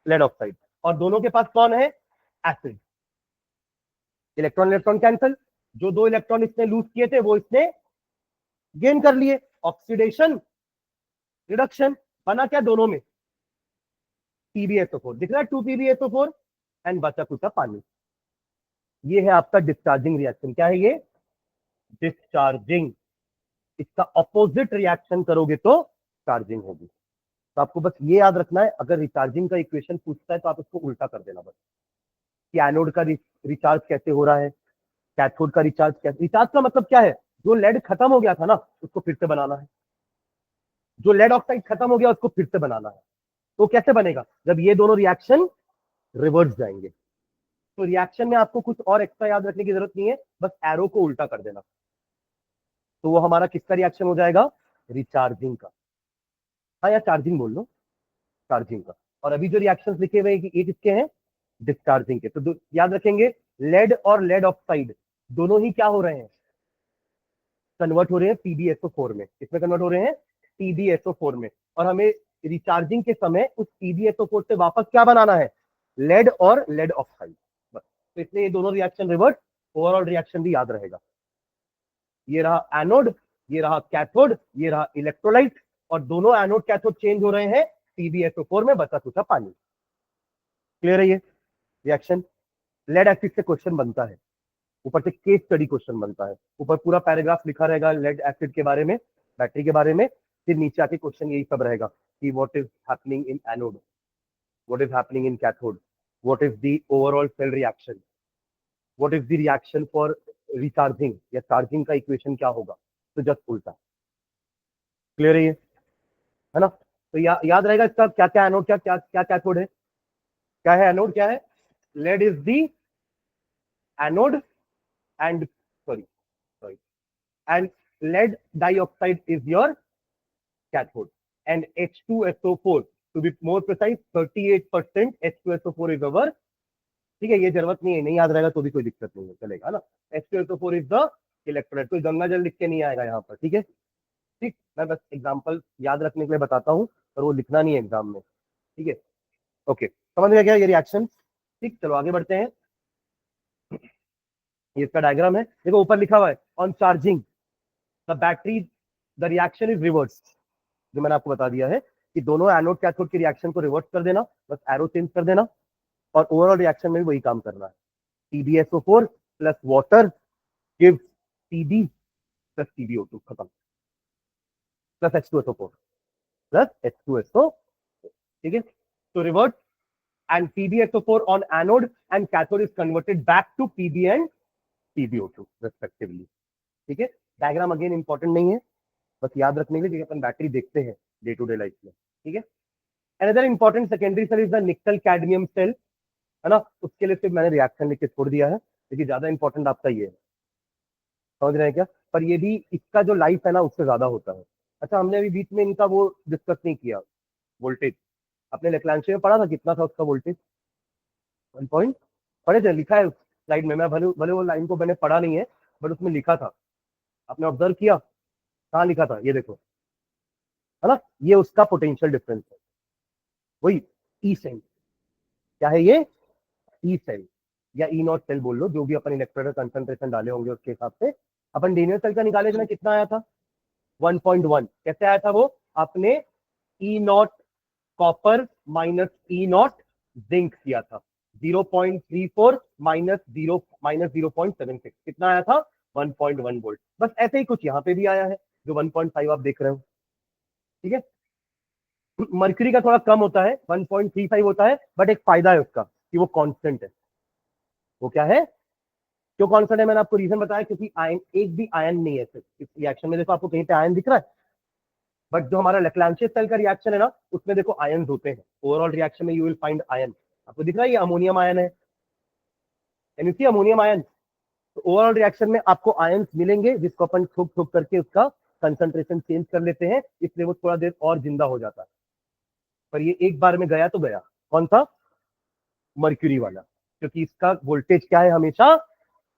लेड ऑक्साइड, और दोनों के पास कौन है, एसिड। इलेक्ट्रॉन इलेक्ट्रॉन कैंसल, जो 2 इलेक्ट्रॉन इसने लूज किए थे वो इसने गेन कर लिए, ऑक्सीडेशन रिडक्शन। बना क्या दोनों में, PbSO4 दिख रहा है, 2 PbSO4, एंड बचा कुछ पानी। ये है आपका डिस्चार्जिंग रिएक्शन। क्या है ये? डिस्चार्जिंग। इसका ऑपोजिट रिएक्शन करोगे तो चार्जिंग होगी। तो आपको बस ये याद रखना है, अगर रिचार्जिंग का इक्वेशन पूछता है तो आप उसको उल्टा कर देना बस, कि एनोड का रिचार्ज कैसे हो रहा है, कैथोड का रिचार्ज कैसे। रिचार्ज का मतलब क्या है? जो लेड खत्म हो गया था ना, उसको फिर से बनाना है। जो लेड ऑक्साइड खत्म हो गया उसको फिर से बनाना है। तो कैसे बनेगा? जब ये दोनों रिएक्शन रिवर्स जाएंगे। तो रिएक्शन में आपको कुछ और एक्स्ट्रा याद रखने की जरूरत नहीं है, बस एरो को उल्टा कर देना। तो वो हमारा किसका रिएक्शन हो जाएगा? रिचार्जिंग का। हाँ, या चार्जिंग बोल लो, चार्जिंग का। और अभी जो रिएक्शंस लिखे हुए हैं कि ये किसके हैं? डिस्चार्जिंग के। तो याद रखेंगे, लेड और लेड ऑक्साइड दोनों ही क्या हो रहे हैं? कन्वर्ट हो रहे हैं PbSO4 में। किसमें कन्वर्ट हो रहे हैं? PbSO4 में। और हमें रिचार्जिंग के समय उस PbSO4 से वापस क्या बनाना है? लेड और लेड ऑक्साइड। बस। तो इसलिए ये दोनों रिएक्शन रिवर्स, ओवरऑल रिएक्शन भी याद रहेगा। ये रहा एनोड, ये रहा कैथोड, ये रहा इलेक्ट्रोलाइट, और दोनों एनोड कैथोड चेंज हो रहे हैं PbSO4 में, बचा कुछ पानी। क्लियर है ये रिएक्शन? लेड एसिड से क्वेश्चन बनता है, ऊपर से केस स्टडी क्वेश्चन बनता है। ऊपर पूरा पैराग्राफ लिखा रहेगा लेड एसिड के बारे में, बैटरी के बारे में। फिर नीचे आके क्वेश्चन यही सब रहेगा कि what is happening in anode, what is happening in cathode, what is the overall cell reaction, what is the reaction for recharging, या चार्जिंग का इक्वेशन क्या होगा। तो जस्ट उल्टा। क्लियर है ये? है ना? तो याद रहेगा इसका क्या क्या एनोड, क्या क्या क्या कैथोड है। क्या है एनोड? क्या है? Lead is the anode and sorry and lead dioxide is your cathode, and H2SO4, to be more precise 38% H2SO4 is our। ठीक है, ये जरूरत नहीं है, नहीं याद रहेगा तो भी कोई दिक्कत नहीं है, चलेगा ना। H2SO4 is the electrolyte. कोई गंगा जल लिख के नहीं आएगा यहाँ पर, ठीक है? ठीक, मैं बस एग्जांपल याद रखने के लिए बताता हूँ, पर वो लिखना नहीं है एग्जाम में। ठीक है, ओके, समझ में गया ये रिएक्शन? ठीक, चलो आगे बढ़ते हैं। ये इसका डायग्राम है, देखो ऊपर लिखा हुआ है on charging the battery the reaction is reverse. जो मैंने आपको बता दिया है कि दोनों एनोड कैथोड की रिएक्शन को रिवर्स कर देना, बस एरो चेंज कर देना, और ओवरऑल रिएक्शन में भी वही काम करना है। PbSO4 plus water gives Pb plus PbO2, खत्म, प्लस H2SO4 प्लस H2SO। ठीक है, तो revert, and PbSO4 on anode and cathode is converted back to Pb and PbO2 respectively। ठीक है, डायग्राम अगेन इंपॉर्टेंट नहीं है, बस याद रखने के लिए, अपन बैटरी देखते हैं डे टू डे लाइफ में। ठीक है, another important secondary cell is the nickel cadmium cell, है ना? उसके लिए सिर्फ मैंने रिएक्शन लिख के छोड़ दिया है, लेकिन ज्यादा इंपॉर्टेंट आपका ये है। समझ रहे हैं क्या? पर ये भी, इसका जो लाइफ है ना उससे ज्यादा होता है। अच्छा, हमने अभी बीच में इनका वो डिस्कस नहीं किया, वोल्टेज। अपने लेक्लांशे में पढ़ा था कितना था उसका वोल्टेज? 1 पॉइंट, पढ़े थे, लिखा है स्लाइड में। मैं भले भले वो लाइन को मैंने पढ़ा नहीं है, बट उसमें लिखा था। आपने ऑब्जर्व किया? कहाँ लिखा था ये देखो, है ना? ये उसका पोटेंशियल डिफरेंस है, वही ई सेल। क्या है ये? ई सेल या ई नॉट सेल बोल लो, जो भी अपन इलेक्ट्रोड कंसंट्रेशन डाले होंगे उसके हिसाब से। अपन डीनियल सेल का निकाले थे ना, कितना आया था? 1.1। कैसे आया था वो? आपने E naught copper minus E naught zinc किया था, 0.34 माइनस 0.76, कितना आया था? 1.1 वोल्ट। बस ऐसे ही कुछ यहाँ पे भी आया है, जो 1.5 आप देख रहे हो। ठीक है, मर्क्यूरी का थोड़ा कम होता है, 1.35 होता है, बट एक फायदा है उसका कि वो कांस्टेंट है। वो क्या है? क्यों कांस्टेंट है? मैंने आपको रीजन बताया, क्योंकि आयन, एक भी आयन नहीं है सिर्फ इस रिएक्शन में। देखो आपको कहीं पे आयन दिख रहा है, बट जो हमारा लेक्लांशियस सेल का रिएक्शन है ना, उसमें देखो आयन होते हैं। ओवरऑल रिएक्शन में यू विल फाइंड आयन। आपको दिख रहा है ये अमोनियम आयन है, can you see ammonium ion? तो ओवरऑल रिएक्शन में आपको आयन मिलेंगे, जिसको अपन ठोक ठोक करके उसका कंसंट्रेशन चेंज कर लेते हैं, इसलिए वो थोड़ा देर और जिंदा हो जाता है। पर ये एक बार में गया तो गया। कौन सा? मर्क्यूरी वाला, क्योंकि इसका वोल्टेज क्या है? हमेशा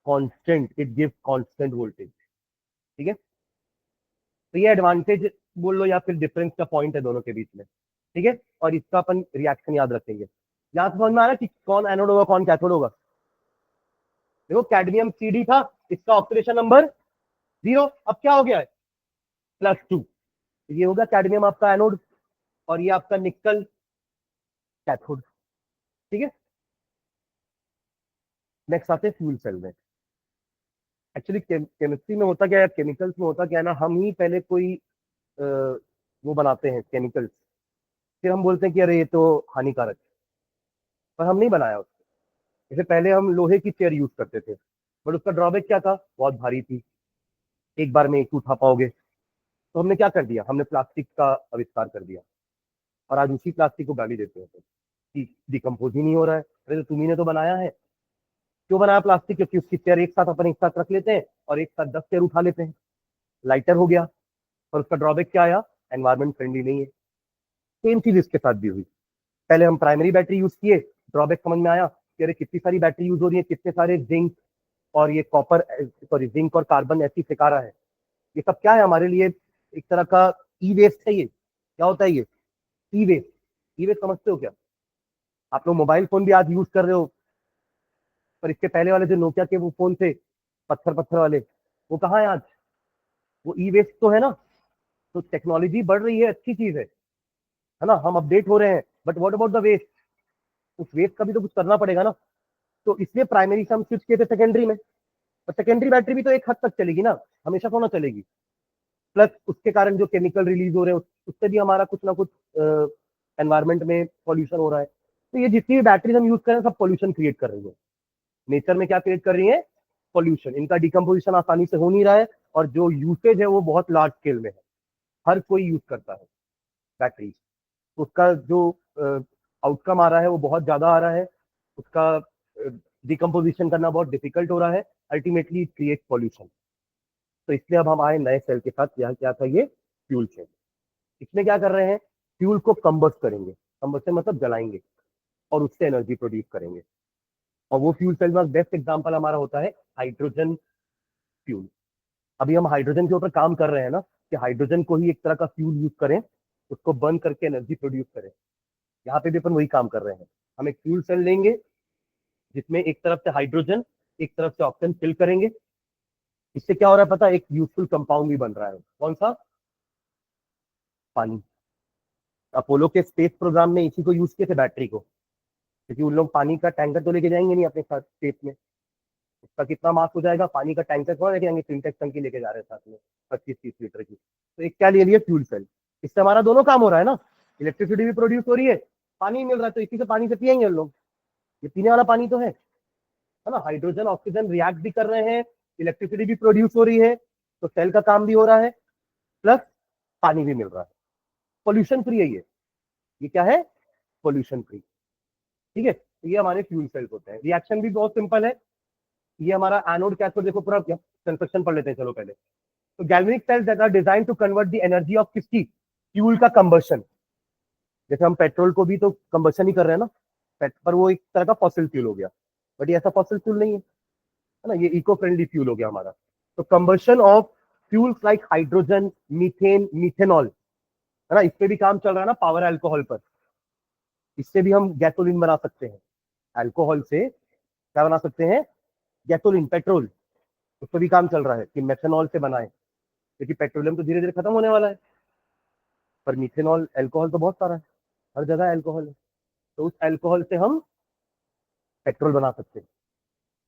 constant, it gives constant voltage. ठीक है, तो ये एडवांटेज बोल लो या फिर डिफरेंस का पॉइंट है दोनों के बीच में। ठीक है, और इसका अपन रिएक्शन याद रखेंगे। यहां से समझ में आ रहा है कि कौन एनोड होगा कौन कैथोड होगा? देखो कैडमियम CD था, इसका ऑक्सीडेशन नंबर 0, अब क्या हो गया है? +2। ये होगा कैडमियम आपका एनोड, और ये आपका निकल कैथोड। ठीक है, नेक्स्ट आते हैं फ्यूल सेल में। एक्चुअली केमिस्ट्री में होता क्या है, केमिकल्स में होता क्या है ना, हम ही पहले कोई अ, वो बनाते हैं केमिकल्स, फिर हम बोलते हैं कि अरे ये तो हानिकारक है, पर हम नहीं बनाया उसको। जैसे पहले हम लोहे की चेयर यूज करते थे, बट उसका ड्रॉबैक क्या था, बहुत भारी थी, एक बार में एक ही उठा पाओगे। तो हमने क्या कर दिया, हमने प्लास्टिक का आविष्कार कर दिया, और आज उसी प्लास्टिक को गाली देते हैं कि डिकम्पोज ही नहीं हो रहा है। अरे तो तुम्ही ने तो बनाया है। क्यों बनाया प्लास्टिक, क्योंकि उसकी चेयर एक साथ अपन एक साथ रख लेते हैं और एक साथ 10 चेयर उठा लेते हैं, लाइटर हो गया। और उसका ड्रॉबैक क्या आया, एनवायरमेंट फ्रेंडली नहीं है। सेम चीज इसके साथ भी हुई। पहले हम प्राइमरी बैटरी यूज किए, ड्रॉबैक समझ में आया कि अरे कितनी सारी बैटरी यूज हो रही है, कितने सारे जिंक और ये कॉपर, सॉरी जिंक और कार्बन ऐसी फेंका रहा है। ये सब क्या है हमारे लिए, एक तरह का ई वेस्ट है। ये क्या होता है, ये ई वेस्ट। ई वेस्ट समझते हो क्या, आप लोग मोबाइल फोन भी आज यूज कर रहे हो, पर इसके पहले वाले जो नोकिया के वो फोन थे, पत्थर पत्थर वाले, वो कहाँ है आज, वो ई वेस्ट तो है ना। तो टेक्नोलॉजी बढ़ रही है, अच्छी चीज है ना, हम अपडेट हो रहे हैं, but what about the waste, उस वेस्ट का भी तो कुछ करना पड़ेगा ना। तो इसलिए प्राइमरी से हम स्विच किए थे सेकेंडरी में। और सेकेंडरी बैटरी भी तो एक हद तक चलेगी ना, हमेशा थोड़ा चलेगी। प्लस उसके कारण जो केमिकल रिलीज हो रहे हैं उससे भी हमारा कुछ ना कुछ एनवायरमेंट में पॉल्यूशन हो रहा है। तो ये जितनी भी बैटरीज हम यूज कर रहे हैं सब पॉल्यूशन क्रिएट कर रही है। नेचर में क्या क्रिएट कर रही है, पॉल्यूशन। इनका डिकम्पोजिशन आसानी से हो नहीं रहा है, और जो यूसेज है वो बहुत लार्ज स्केल में है, हर कोई यूज करता है बैटरी। उसका जो आउटकम आ रहा है वो बहुत ज्यादा आ रहा है, उसका डिकम्पोजिशन करना बहुत डिफिकल्ट हो रहा है, अल्टीमेटली इट क्रिएट पॉल्यूशन। तो इसलिए अब हम आए नए सेल के साथ, यहाँ क्या था, ये फ्यूल सेल। इसमें क्या कर रहे हैं, फ्यूल को कंबस्ट करेंगे, कंबस्टन मतलब जलाएंगे, और उससे एनर्जी प्रोड्यूस करेंगे। और वो फ्यूल सेल में बेस्ट एग्जांपल हमारा होता है हाइड्रोजन फ्यूल। अभी हम हाइड्रोजन के ऊपर काम कर रहे हैं ना, कि हाइड्रोजन को ही एक तरह का फ्यूल यूज करें, उसको बर्न करके एनर्जी प्रोड्यूस करें। यहाँ पे भी अपन वही काम कर रहे हैं। हम एक फ्यूल सेल लेंगे जिसमें एक तरफ से हाइड्रोजन, एक तरफ से ऑक्सीजन फिल करेंगे। इससे क्या हो रहा है पता है, एक यूजफुल कंपाउंड भी बन रहा है। कौन सा, पानी। अपोलो के स्पेस प्रोग्राम में इसी को यूज किए थे, बैटरी को, क्योंकि उन लोग पानी का टैंकर तो लेके जाएंगे नहीं अपने साथ स्पेस में। उसका कितना मास हो जाएगा, पानी का टैंकर थोड़ा लेके जाएंगे, सिंटेक्स टंकी लेके जा रहे हैं साथ में 25-30 लीटर की। तो एक क्या ले लिया, फ्यूल सेल। इससे हमारा दोनों काम हो रहा है ना, इलेक्ट्रिसिटी भी प्रोड्यूस हो रही है, पानी मिल रहा है, तो इसी से पानी से पियेंगे हम लोग। ये पीने वाला पानी तो है ना। हाइड्रोजन ऑक्सीजन रिएक्ट भी कर रहे हैं, इलेक्ट्रिसिटी भी प्रोड्यूस हो रही है, तो सेल का काम भी हो रहा है, प्लस पानी भी मिल रहा है। पोल्यूशन फ्री है ये क्या है, पोल्यूशन फ्री। ठीक है, तो ये हमारे फ्यूल सेल्स होते हैं। रिएक्शन भी बहुत सिंपल है। ये हमारा एनोड कैथोड, देखो पूरा कंस्ट्रक्शन पढ़ लेते हैं चलो पहले। तो galvanic cells that are design to convert the energy of किसकी, फ्यूल का कंबशन। जैसे हम पेट्रोल को भी तो कंबशन ही कर रहे हैं ना, पर वो एक तरह का फॉसिल फ्यूल हो गया, बट ये ऐसा फॉसिल फ्यूल नहीं है ना, ये इको फ्रेंडली फ्यूल हो गया हमारा। तो combustion of fuels like hydrogen, methane, methanol, है ना, इस पे भी काम चल रहा है ना, पावर अल्कोहल पर। इससे भी हम गैसोलीन बना सकते हैं, अल्कोहल से क्या बना सकते हैं, गैसोलीन, पेट्रोल। उस पर भी काम चल रहा है कि मेथनॉल से बनाए, क्योंकि पेट्रोलियम तो धीरे धीरे खत्म होने वाला है। पर मिथेनॉल, अल्कोहल तो बहुत सारा है, हर जगह अल्कोहल है, तो उस अल्कोहल से हम पेट्रोल बना सकते हैं।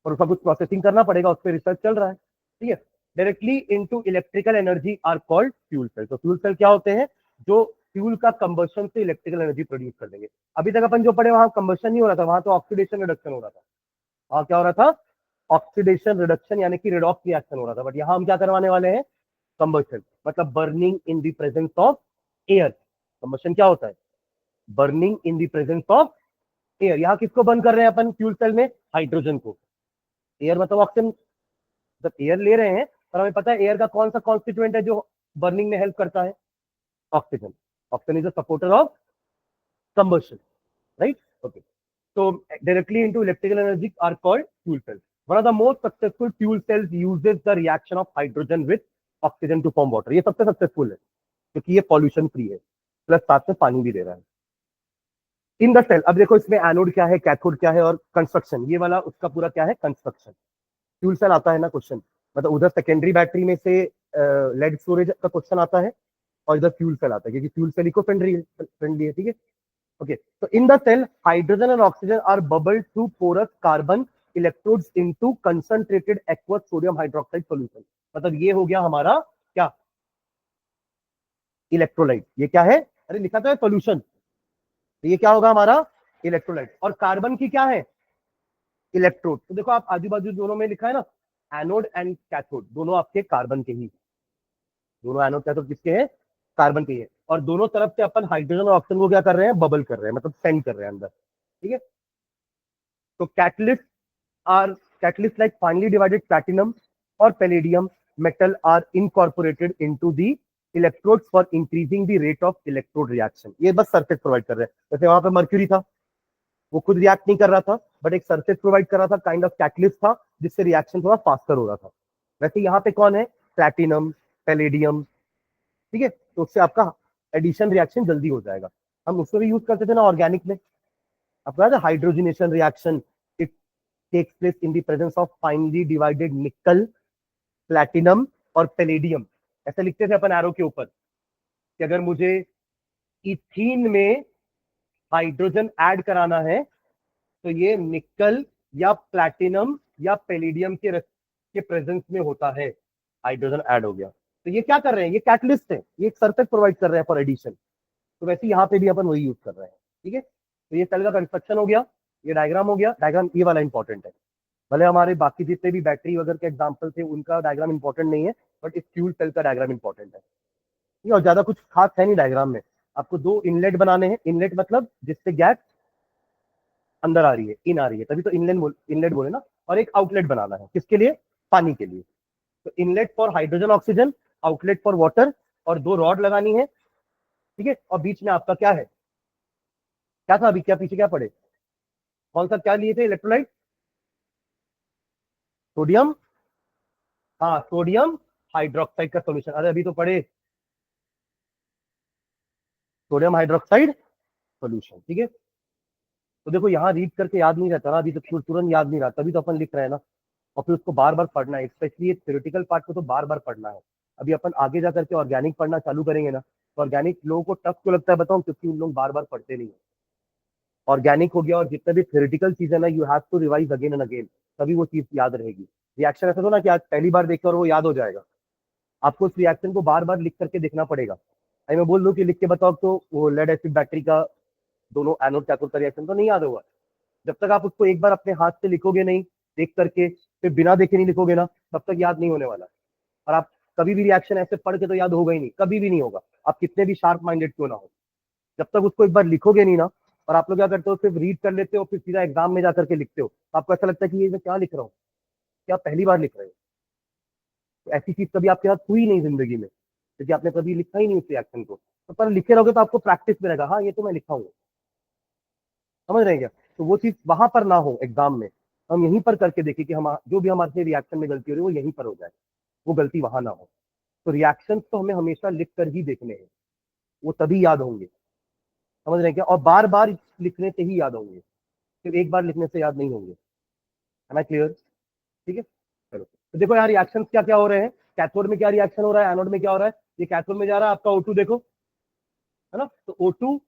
और उसका कुछ प्रोसेसिंग करना पड़ेगा, उस पर रिसर्च चल रहा है। ठीक है, directly into electrical energy are called fuel cell. तो फ्यूल सेल क्या होते हैं, जो फ्यूल का कंबशन से इलेक्ट्रिकल एनर्जी प्रोड्यूस कर देंगे। अभी तक अपन जो पढ़े वहां कंबशन नहीं हो रहा था, वहां तो ऑक्सीडेशन रिडक्शन हो रहा था। वहां क्या हो रहा था, ऑक्सीडेशन रिडक्शन, यानी कि रिडॉक्स रिएक्शन हो रहा था। बट यहाँ हम क्या करवाने वाले हैं, कंबशन, मतलब burning in the presence of air. Combustion क्या होता है, burning in the presence of air. यहाँ किसको बर्न कर रहे हैं अपन फ्यूल सेल में, हाइड्रोजन को। एयर मतलब ऑक्सीजन, जब एयर ले रहे हैं, पर हमें पता है एयर का कौन सा कॉन्स्टिट्यूएंट है जो बर्निंग में हेल्प करता है, oxygen. Oxygen is a supporter of combustion, right. Okay, so directly into electrical energy are called fuel cells. One of the most successful fuel cells uses the reaction of hydrogen with oxygen to form water. ये सबसे successful है क्योंकि ये pollution free है, plus साथ में पानी भी दे रहा है। इन द सेल, अब देखो इसमें एनोड क्या है, कैथोड क्या है, और कंस्ट्रक्शन, ये वाला उसका पूरा क्या है, कंस्ट्रक्शन। फ्यूल सेल आता है ना क्वेश्चन, मतलब उधर सेकेंडरी बैटरी में से लेड स्टोरेज का क्वेश्चन आता है, और इधर फ्यूल सेल आता है, क्योंकि फ्यूल सेल इको फ्रेंडली है। ठीक है, okay, so in the cell hydrogen and oxygen are bubbled through porous carbon electrodes into concentrated aqueous sodium hydroxide solution. मतलब ये हो गया हमारा क्या, इलेक्ट्रोलाइट। ये क्या है, अरे लिखा था सॉल्यूशन, तो ये क्या होगा हमारा इलेक्ट्रोलाइट। और कार्बन की क्या है, इलेक्ट्रोड। तो देखो आप आजू बाजू दोनों में लिखा है ना, एनोड एंड कैथोड, दोनों आपके कार्बन के ही, दोनों एनोड कैथोड किसके हैं, कार्बन के ही है। और दोनों तरफ से अपन हाइड्रोजन और ऑक्सीजन को क्या कर रहे हैं, बबल कर रहे हैं, मतलब सेंड कर रहे हैं अंदर, ठीक है। तो catalyst are, catalyst like finely divided platinum और palladium metal are incorporated into the electrodes for increasing the rate of electrode reaction. ये बस सरफेस प्रोवाइड कर रहे हैं। जैसे वहां पे मर्क्यूरी था, वो खुद रिएक्ट नहीं कर रहा था, बट एक सरफेस प्रोवाइड कर रहा था, काइंड ऑफ कैटलिस्ट था, जिससे रिएक्शन थोड़ा फास्टर हो रहा था। वैसे यहाँ पे कौन है, प्लैटिनम, पैलेडियम, ठीक है। तो उससे आपका एडिशन रिएक्शन जल्दी हो जाएगा। हम उसको भी यूज करते थे ना ऑर्गेनिक में, आपको याद है hydrogenation reaction, it takes place in the presence of finely divided nickel, platinum और पैलेडियम। ऐसे लिखते थे अपन एरो के ऊपर कि अगर मुझे इथीन में हाइड्रोजन ऐड कराना है तो ये निकल या प्लैटिनम या पैलेडियम के प्रेजेंस में होता है, हाइड्रोजन ऐड हो गया। तो ये क्या कर रहे हैं, ये कैटलिस्ट है, ये एक सरफेस प्रोवाइड कर रहे हैं फॉर एडिशन। तो वैसे यहाँ पे भी अपन वही यूज कर रहे हैं, ठीक है। तो ये सेल का कंस्ट्रक्शन हो गया, ये डायग्राम हो गया। डायग्राम ये वाला इंपॉर्टेंट है, भले हमारे बाकी जितने भी बैटरी वगैरह के एग्जाम्पल थे उनका डायग्राम इंपॉर्टेंट नहीं है, बट इस फ्यूल सेल का डायग्राम इंपॉर्टेंट है। ठीक है, और ज्यादा कुछ खास है नहीं डायग्राम में। आपको दो इनलेट बनाने हैं, इनलेट मतलब जिससे गैस अंदर आ रही है, इन आ रही है, तभी तो इनलेट बोले ना। और एक आउटलेट बनाना है, किसके लिए, पानी के लिए। तो inlet for hydrogen oxygen, outlet for water, और दो रॉड लगानी है, ठीक है। और बीच में आपका क्या है, क्या था अभी, क्या पीछे क्या पड़े, कौन सा क्या लिए थे इलेक्ट्रोलाइट, सोडियम, हाँ सोडियम हाइड्रोक्साइड का सॉल्यूशन। अरे अभी तो पढ़े सोडियम हाइड्रोक्साइड सॉल्यूशन, ठीक है। तो देखो यहाँ रीड करके याद नहीं रहता ना, अभी तो तुरंत याद नहीं रहा, तभी तो अपन लिख रहे हैं ना। और फिर उसको बार बार पढ़ना है, स्पेशली थ्योरेटिकल पार्ट को तो बार बार पढ़ना है। अभी अपन आगे जा करके ऑर्गेनिक पढ़ना चालू करेंगे ना, तो ऑर्गेनिक लोगों को टफ क्यों लगता है बताऊं, क्योंकि उन लोग बार बार पढ़ते नहीं है। ऑर्गेनिक हो गया और जितने भी थ्योरेटिकल चीज है ना, you have to revise again and again, तभी वो चीज याद रहेगी। रिएक्शन ऐसा तो ना कि आज पहली बार देखकर वो याद हो जाएगा, आपको उस रिएक्शन को बार बार लिख करके देखना पड़ेगा। अभी मैं बोल दूं कि लिख के बताओ, तो वो लेड एसिड बैटरी का दोनों एनोड कैथोड का रिएक्शन तो नहीं याद होगा। जब तक आप उसको एक बार अपने हाथ से लिखोगे नहीं, देख करके, फिर बिना देखे नहीं लिखोगे ना, तब तक याद नहीं होने वाला। और आप कभी भी रिएक्शन ऐसे पढ़ के तो याद होगा ही नहीं, कभी भी नहीं होगा, आप कितने भी शार्प माइंडेड क्यों ना हो। जब तक उसको एक बार लिखोगे नहीं ना, और आप लोग क्या करते हो, सिर्फ रीड कर लेते हो, फिर सीधा एग्जाम में जाकर के लिखते हो, तो आपको ऐसा लगता है कि ये मैं क्या लिख रहा हूँ, क्या पहली बार लिख रहे हो। तो ऐसी चीज कभी आपके साथ हुई नहीं जिंदगी में, क्योंकि आपने कभी लिखा ही नहीं उस रिएक्शन को। तो पर लिखे रहोगे तो आपको प्रैक्टिस में रहेगा, हाँ ये तो मैं लिखा हूँ, समझ रहे हैं क्या। तो वो चीज वहां पर ना हो एग्जाम में, हम यहीं पर करके देखें कि हम जो भी हमारे रिएक्शन में गलती हो रही है वो यहीं पर हो जाए, वो गलती वहां ना हो। तो रिएक्शन तो हमें हमेशा लिख कर ही देखने हैं, वो तभी याद होंगे, समझ रहे हैं क्या। और बार बार लिखने से ही याद होंगे, सिर्फ एक बार लिखने से याद नहीं होंगे। है ना क्लियर, ठीक है। चलो तो देखो यार रिएक्शन क्या क्या हो रहे हैं, कैथोड में क्या रिएक्शन हो रहा है, एनोड में क्या हो रहा है। ये कैथोड में जा रहा है आपका O2, देखो, है ना। तो O2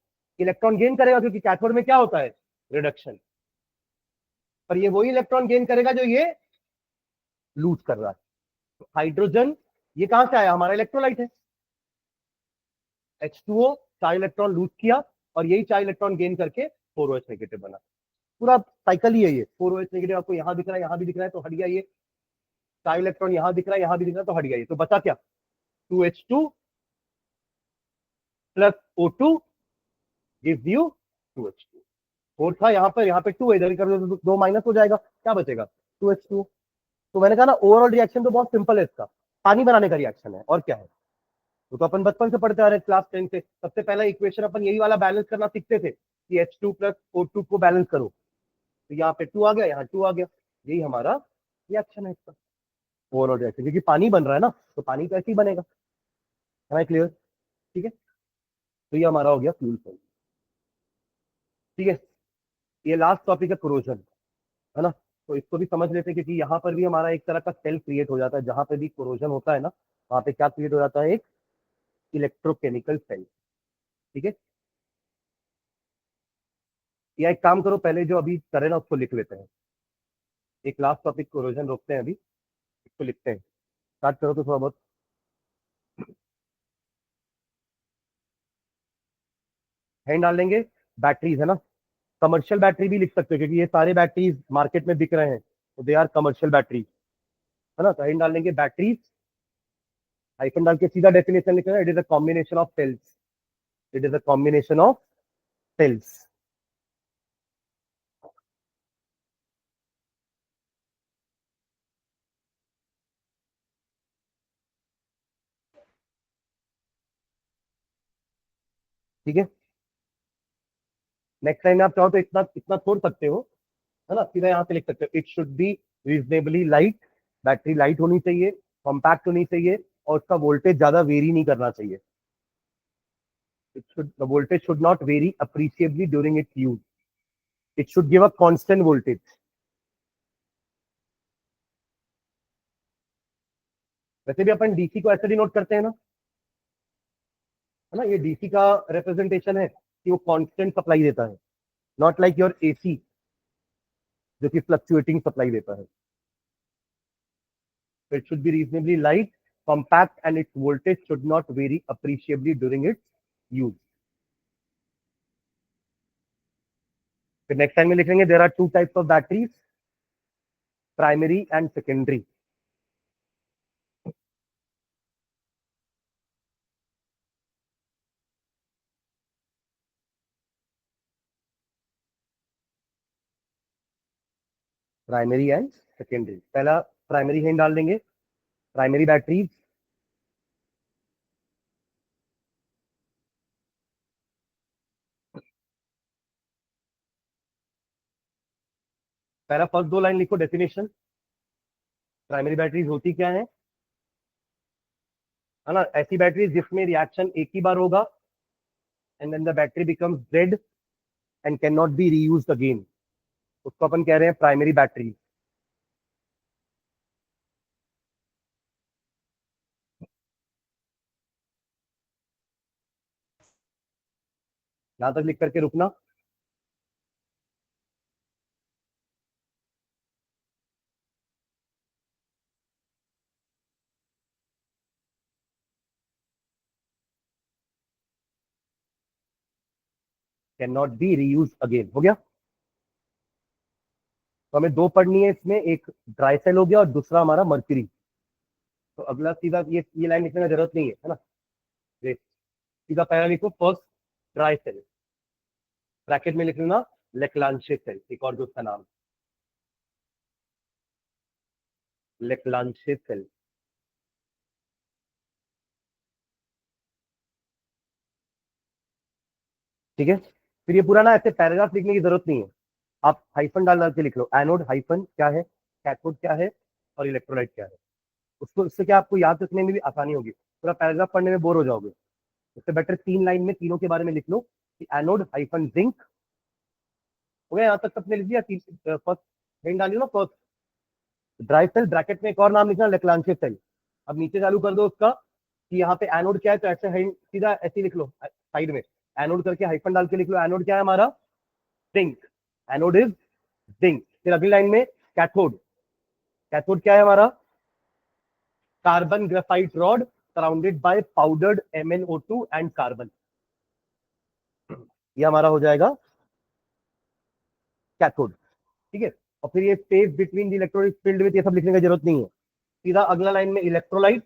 इलेक्ट्रॉन गेन करेगा, क्योंकि कैथोड में क्या होता है, रिडक्शन। पर ये वही इलेक्ट्रॉन गेन करेगा जो ये लूज कर रहा है। तो हाइड्रोजन ये कहां से आया, हमारा इलेक्ट्रोलाइट है, H2O 4 इलेक्ट्रॉन लूज किया, और यही 4 इलेक्ट्रॉन गेन करके 4OH नेगेटिव बना। पूरा साइकिल ही है ये। 4OH नेगेटिव आपको यहाँ दिख रहा है, यहाँ भी दिख रहा है, तो हट गया ये। 4 इलेक्ट्रॉन यहाँ दिख रहा है, यहाँ भी दिख रहा है, तो हट गया ये। तो बचा क्या, 2H2 plus O2 gives you 2H2। 4 था यहाँ पे 2 है, इधर कर दो तो 2 माइनस हो जाएगा, क्या बचेगा 2H2। तो मैंने कहा ना ओवरऑल रिएक्शन तो बहुत सिंपल है इसका, पानी बनाने का रिएक्शन है, और क्या है। तो अपन बचपन से पढ़ते आ रहे हैं, क्लास 10 से। सबसे पहला इक्वेशन अपन यही वाला बैलेंस करना सीखते थे कि H2 प्लस O2 को बैलेंस करो, तो यहाँ पे 2 आ गया, यहाँ 2 आ गया, यही हमारा रिएक्शन है इसका, ओवरऑल रिएक्शन। क्योंकि पानी बन रहा है ना, तो पानी तो ऐसे ही बनेगा। है ना क्लियर, ठीक है। तो ये हमारा हो गया फ्यूल सेल, ठीक है। ये लास्ट टॉपिक है कोरोजन, है ना। तो इसको भी समझ लेते हैं, क्योंकि यहाँ पर भी हमारा एक तरह का सेल क्रिएट हो जाता है, जहां पे भी कोरोजन होता है ना, वहां पे क्या क्रिएट हो जाता है, एक इलेक्ट्रोकेमिकल सेल, ठीक है। या एक काम करो, पहले जो अभी करे ना उसको लिख लेते हैं। एक लास्ट टॉपिक कोरोजन रोकते हैं अभी, इसको लिखते हैं। स्टार्ट करो तो थोड़ा बहुत। हैंड डाल लेंगे। बैटरीज है ना, कमर्शियल बैटरी भी लिख सकते हो क्योंकि ये सारे बैटरीज मार्केट में बिक रहे हैं, तो दे आर कमर्शियल बैटरी, है ना। तो हैंड डाल लेंगे बैटरीज, हाइफन डाल के सीधा डेफिनेशन लिखना है, it is a combination of cells, it is a combination of cells. ठीक है, नेक्स्ट टाइम आप चाहो तो इतना इतना छोड़ सकते हो, है ना। सीधा यहाँ पे लिख सकते हो, it should be reasonably light, battery light होनी चाहिए, कॉम्पैक्ट होनी चाहिए, और उसका वोल्टेज ज्यादा वेरी नहीं करना चाहिए। It should, the voltage should not vary appreciably during its use, it should give a constant voltage. वैसे भी अपन डीसी को ऐसे डिनोट करते हैं ना, है ना, ये डीसी का रिप्रेजेंटेशन है कि वो कांस्टेंट सप्लाई देता है, नॉट लाइक योर एसी जो कि फ्लक्चुएटिंग सप्लाई देता है। So it should be reasonably light, compact, and its voltage should not vary appreciably during its use. फिर नेक्स्ट टाइम में लिखेंगे there are two types of batteries, primary and secondary. Primary and secondary, पहला primary hand डाल देंगे, primary batteries. पहला first दो line लिखो definition, primary batteries होती क्या है ना, ऐसी बैटरीज जिसमें रिएक्शन एक ही बार होगा and then the battery becomes dead and can not be reused again, उसको अपन कह रहे हैं प्राइमरी बैटरी। यहां तक लिख करके रुकना। Can not B reuse again, हो गया। तो हमें दो पढ़नी है इसमें, एक ड्राई सेल हो गया और दूसरा हमारा मर्क्यूरी। तो अगला सीधा ये लाइन लिखने की जरूरत नहीं है ना, ये सीधा पहला लिखो फर्स्ट ड्राई सेल, ब्रैकेट में लिख लेना लेक्लांशे सेल, एक और जो उसका नाम लेक्लांशे सेल। ठीक है, फिर ये पूरा ना ऐसे पैराग्राफ लिखने की जरूरत नहीं है, आप हाइफन डाल डाल के लिख लो, एनोड हाइफन क्या है, कैथोड क्या है, और इलेक्ट्रोलाइट क्या है। उसको इससे क्या आपको याद रखने में भी आसानी होगी, पूरा पैराग्राफ पढ़ने में बोर हो जाओगे। उससे बेटर तीन लाइन में तीनों के बारे में लिख लो कि एनोड हाइफन जिंक। हो गया, यहाँ तक सबने लिख दिया। फर्स्ट हेडिंग डाली ना, फर्स्ट ड्राई सेल, ब्रैकेट में एक और नाम लिखना लेक्लांशे सेल। अब नीचे चालू कर दो उसका कि यहाँ पे एनोड क्या है, तो ऐसे सीधा ऐसे लिख लो साइड में, एनोड करके हाइफन डाल के लिख लो, एनोड क्या है हमारा, जिंक, एनोड इज जिंक। फिर अगली लाइन में कैथोड, कैथोड क्या है हमारा, carbon graphite rod surrounded by powdered MnO2 and carbon, ये हमारा हो जाएगा कैथोड। ठीक है, और फिर ये space between the electronic field with, ये सब लिखने की जरूरत नहीं है। सीधा अगला लाइन में electrolyte,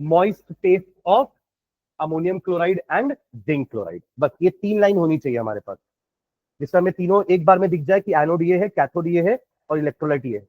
moist test of ammonium chloride and zinc chloride. बस ये तीन लाइन होनी चाहिए हमारे पास, जिसमें हमें तीनों एक बार में दिख जाए कि एनोड ये है, कैथोड ये है, और इलेक्ट्रोलाइट ये है।